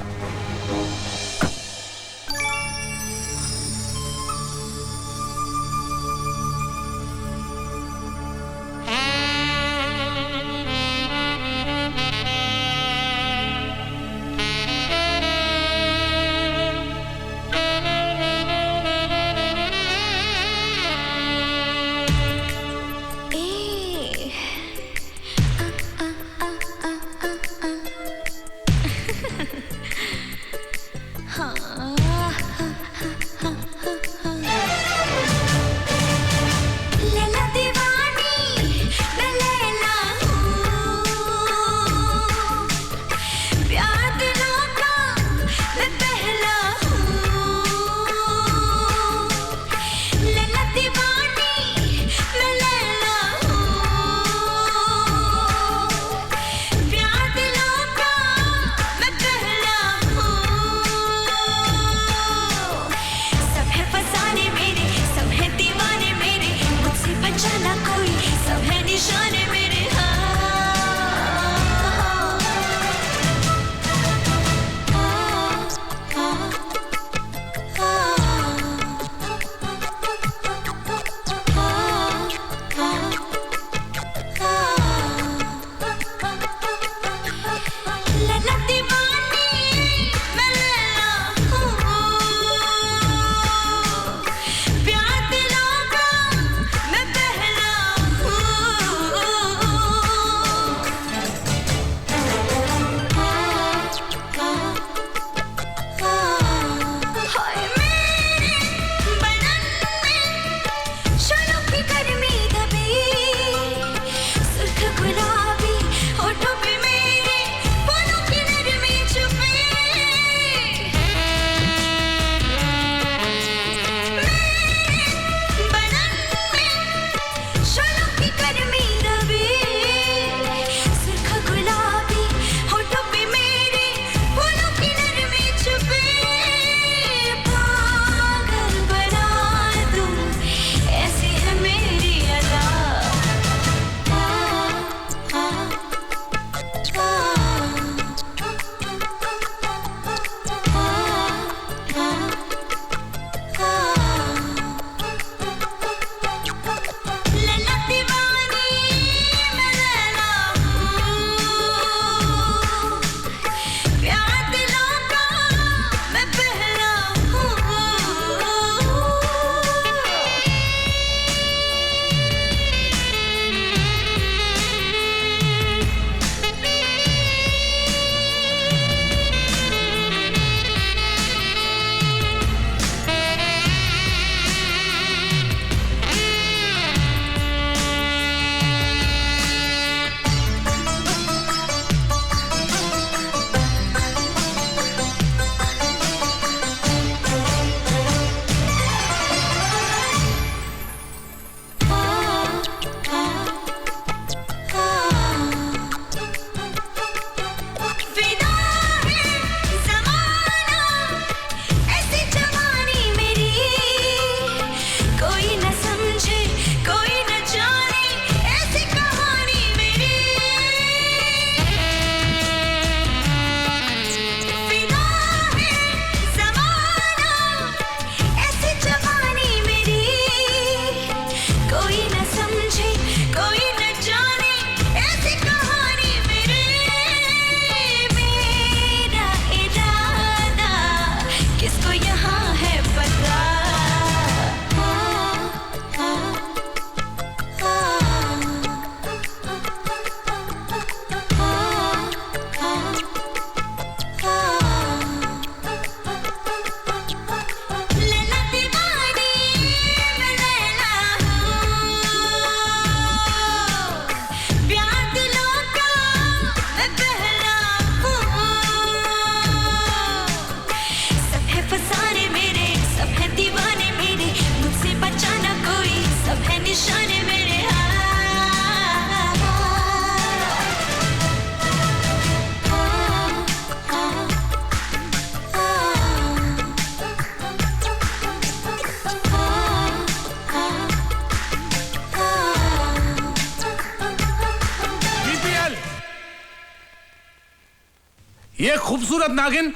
ये खूबसूरत नागिन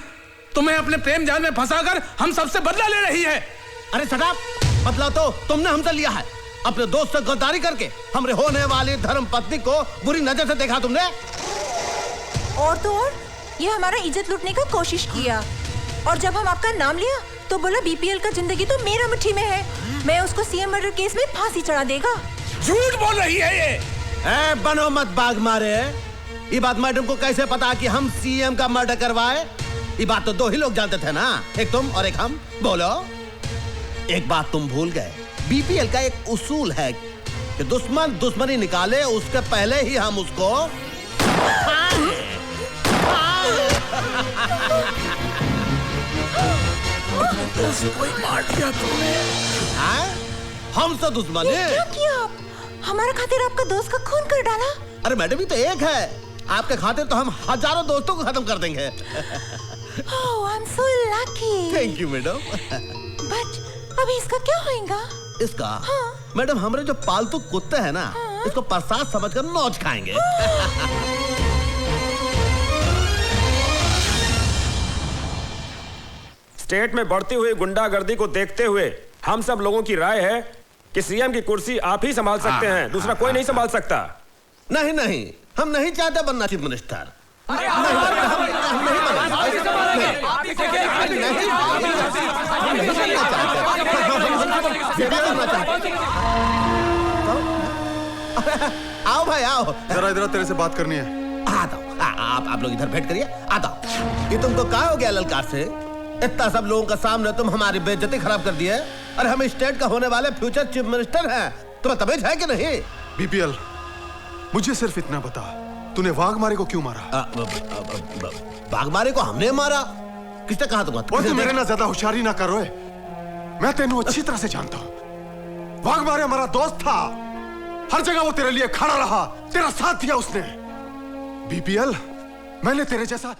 तुम्हें अपने प्रेम जाल में फंसाकर हम सबसे बदला ले रही है। अरे सटाप, बदला तो तुमने हमसे लिया है। अपने दोस्त से गद्दारी करके हमरे होने वाली धर्म पत्नी को बुरी नजर से देखा तुमने। और तो और ये हमारा इज्जत लूटने का कोशिश किया, और जब हम आपका नाम लिया तो बोला बीपीएल का जिंदगी तो मेरा मुट्ठी में है, मैं उसको सीएम मर्डर केस में फांसी चढ़ा देगा। झूठ बोल रही है ये। बनो मत बाग मारे। ये बात मैडम को कैसे पता कि हम सीएम का मर्डर करवाए? ये बात तो 2 ही लोग जानते थे ना, एक तुम और एक हम। बोलो। एक बात तुम भूल गए, बीपीएल का एक उसूल है कि दुश्मन दुश्मनी निकाले उसके पहले ही हम उसको कोई मार दिया तुमने। हमसे दुश्मनी? ये क्या किया आप? हमारा खातिर आपका दोस्त का खून कर डाला। अरे मैडम ही तो एक है, आपके खातिर तो हम हजारों दोस्तों को खत्म कर देंगे। Oh, I'm so lucky. Thank you madam. But अभी इसका क्या होएगा? इसका? हाँ। मैडम हमारे जो पालतू कुत्ते हैं ना, हाँ। इसको प्रसाद समझकर नौच खाएंगे। स्टेट में बढ़ती हुई गुंडागर्दी को देखते हुए हम सब लोगों की राय है कि सीएम की कुर्सी आप ही संभाल सकते हैं, दूसरा कोई नहीं संभाल सकता। नहीं नहीं, हम नहीं चाहते बनना चीफ मिनिस्टर। आओ भाई आओ, जरा इधर तेरे से बात करनी है। आप लोग इधर बैठ करिए। आता ये तुमको क्या हो गया ललकार से? इतना सब लोगों का सामने तुम हमारी बेइज्जती खराब कर दी है। अरे हम स्टेट का होने वाले फ्यूचर चीफ मिनिस्टर हैं, तुम्हें तमीज है कि नहीं? बीपीएल, मुझे सिर्फ इतना बता, तूने वाघमारे को क्यों मारा? वाघमारे को हमने मारा? किसने कहा तुमको? और तू मेरे ना ज्यादा होशियारी ना करो। मैं तेनू अच्छी तरह से जानता हूँ। वाघमारे हमारा दोस्त था, हर जगह वो तेरे लिए खड़ा रहा, तेरा साथ दिया उसने। बीपीएल, मैंने तेरे जैसा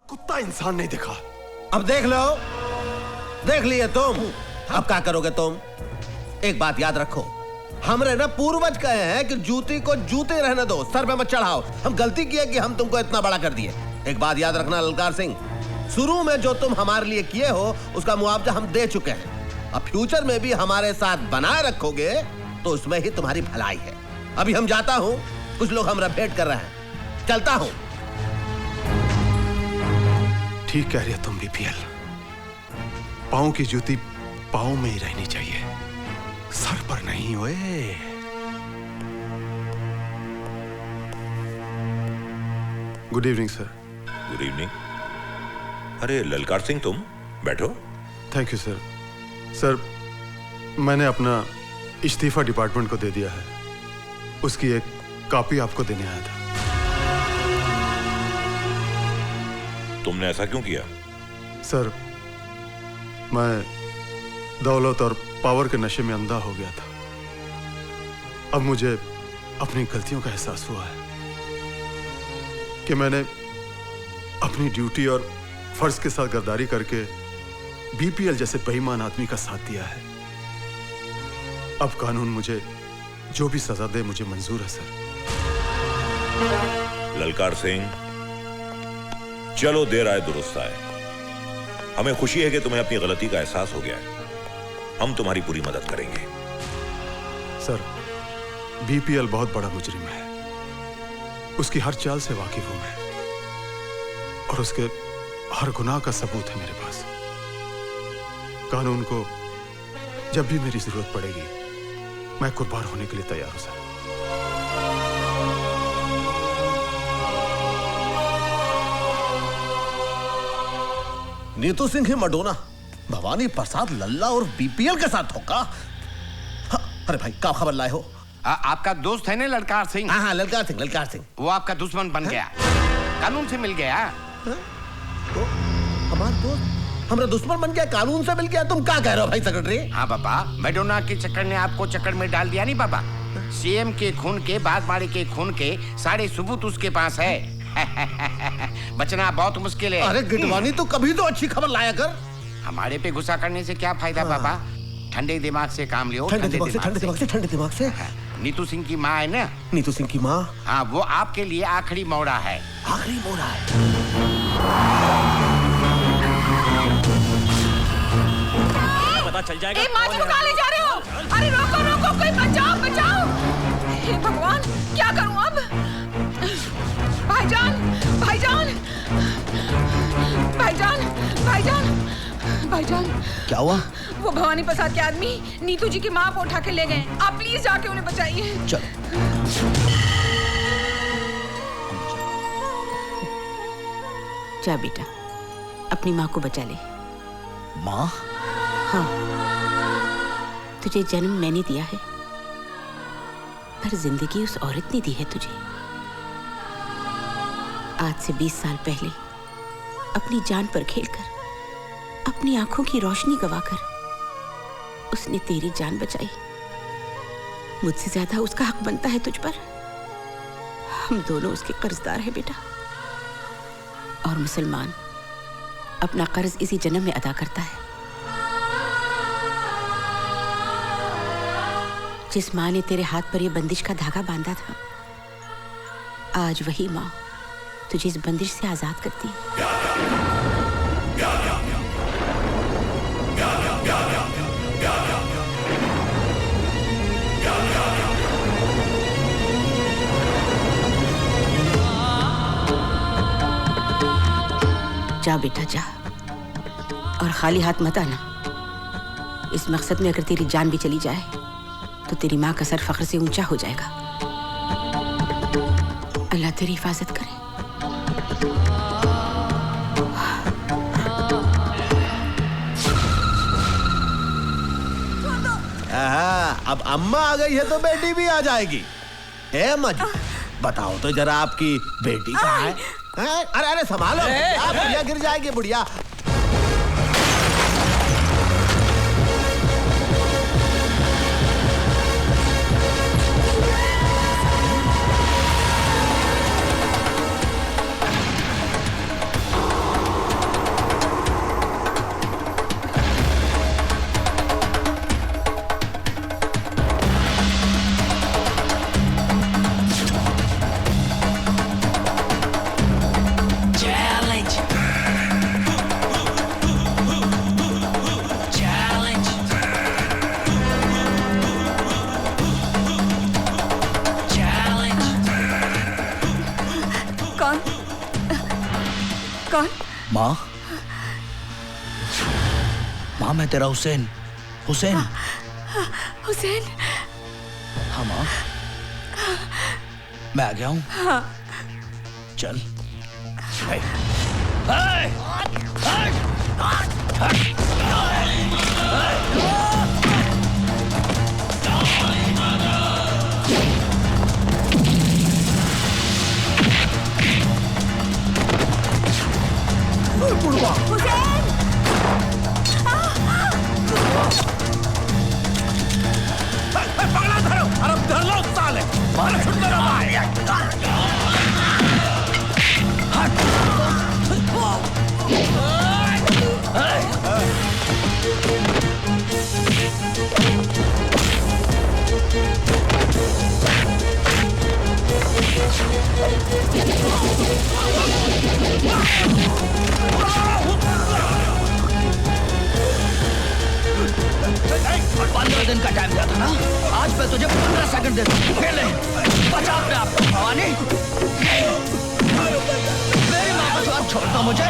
कुत्ता इंसान नहीं देखा। अब देख लो, देख लिए तुम। अब क्या करोगे तुम? एक बात याद रखो, हमरे ना पूर्वज कहे हैं कि जूती को जूते रहने दो, सर पे मत चढ़ाओ। हम गलती किए कि हम तुमको इतना बड़ा कर दिए। एक बात याद रखना ललकार सिंह, शुरू में जो तुम हमारे लिए किए हो उसका मुआवजा हम दे चुके हैं। अब फ्यूचर में भी हमारे साथ बनाए रखोगे तो उसमें ही तुम्हारी भलाई है। अभी हम जाता हूँ, कुछ लोग हमरा भेंट कर रहे हैं, चलता हूँ। ठीक कह रही है तुम बीपीएल, पाँव की जूती पाँव में ही रहनी चाहिए, सर पर नहीं। ओए good evening sir. Good evening. अरे ललकार सिंह, तुम बैठो। Thank you sir. सर, मैंने अपना इस्तीफा डिपार्टमेंट को दे दिया है, उसकी एक कॉपी आपको देने आया था। तुमने ऐसा क्यों किया? सर, मैं दौलत और पावर के नशे में अंधा हो गया था। अब मुझे अपनी गलतियों का एहसास हुआ है कि मैंने अपनी ड्यूटी और फर्ज के साथ गद्दारी करके बीपीएल जैसे बेईमान आदमी का साथ दिया है। अब कानून मुझे जो भी सजा दे मुझे मंजूर है सर। ललकार सिंह, चलो देर आए दुरुस्त आए। हमें खुशी है कि तुम्हें अपनी गलती का एहसास हो गया है। हम तुम्हारी पूरी मदद करेंगे। सर, बीपीएल बहुत बड़ा मुजरिम है, उसकी हर चाल से वाकिफ हूं मैं, और उसके हर गुनाह का सबूत है मेरे पास। कानून को जब भी मेरी जरूरत पड़ेगी मैं कुर्बान होने के लिए तैयार हूं सर। नीतू सिंह ही मडोना भवानी प्रसाद लल्ला और बीपीएल के साथ होगा। हाँ, अरे भाई क्या खबर लाए हो? आपका दोस्त है ना ललकार सिंह? हाँ ललकार सिंह, ललकार सिंह। वो आपका दुश्मन बन गया, कानून से मिल गया। तो हमारा दोस्त हमारा दुश्मन बन गया, कानून से मिल गया? तुम क्या कह रहे हो भाई सेक्रेटरी? हाँ बाबा, मैडोना के चक्कर ने आपको चक्कर में डाल दिया नहीं बाबा। सीएम के खून के, बागमारे के खून के सारे सबूत उसके पास है। बचना बहुत मुश्किल है। अरे गिटवानी, तो कभी तो अच्छी खबर लाया कर। हमारे पे गुस्सा करने से क्या फायदा बाबा? ठंडे दिमाग से काम लियो। ठंडे दिमाग से। नीतू सिंह की माँ है ना? नीतू सिंह की माँ? हाँ, वो आपके लिए आखिरी मौड़ा है। आखिरी मोड़ है। पता चल जाएगा। माँ जी को कहाँ ले जा रहे हो? अरे रोको रोको, कोई बचाओ बचाओ। हे भगवान, क्या करूं अब? भाईजान भाईजान भाईजान भाईजान भाईजान। क्या हुआ? वो भवानी प्रसाद के आदमी नीतू जी की माँ को उठा के ले गए। आप प्लीज जाके उन्हें बचाइए। चल। जा बेटा, अपनी माँ को बचा ले। माँ? हाँ, तुझे जन्म मैंने दिया है, पर जिंदगी उस औरत ने दी है तुझे। आज से 20 साल पहले अपनी जान पर खेलकर, अपनी आंखों की रोशनी गवाकर उसने तेरी जान बचाई। मुझसे ज्यादा उसका हक बनता है तुझ पर। हम दोनों उसके कर्जदार हैं बेटा। और मुसलमान अपना कर्ज इसी जन्म में अदा करता है। जिस माँ ने तेरे हाथ पर यह बंदिश का धागा बांधा था, आज वही माँ तुझे इस बंदिश से आजाद करती है। जा बेटा जा, और खाली हाथ मत आना। इस मकसद में अगर तेरी जान भी चली जाए तो तेरी माँ का सर फख्र से ऊंचा हो जाएगा। अल्लाह तेरी हिफाजत करे। अब अम्मा आ गई है तो बेटी भी आ जाएगी। है अम्मा जी, बताओ तो जरा आपकी बेटी कहाँ है? अरे अरे संभालो, बुढ़िया गिर जाएगी बुढ़िया। माँ, माँ मैं तेरा हुसैन। हुसैन। हुसैन। हाँ माँ, मैं आ गया हूँ। हाँ। चल। दिन का टाइम दिया था ना, आज मैं तुझे 15 सेकंड देता हूँ। खेले, बचा अपने आप को भवानी। मेरी माँ को तो आप छोड़ता मुझे।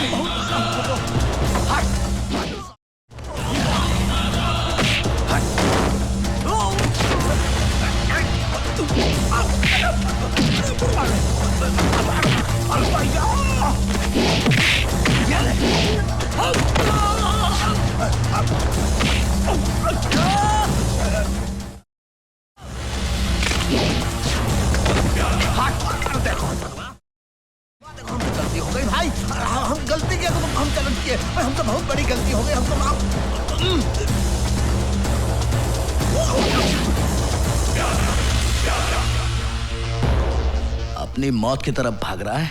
अपनी मौत की तरफ भाग रहा है।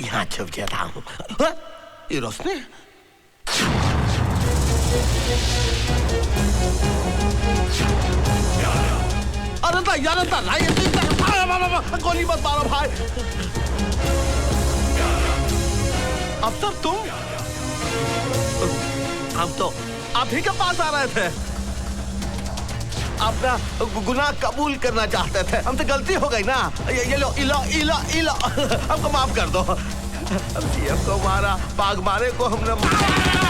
यहाँ छुप गया था। ये रोशनी गोली मत मारो भाई। अफसर तुम? हम तो आप ही के पास आ रहे थे। अपना गुनाह कबूल करना चाहते थे। हमसे गलती हो गई ना। ये लो इलो इलो इलो हमको माफ कर दो। हमको मारा, पाग मारे को हमने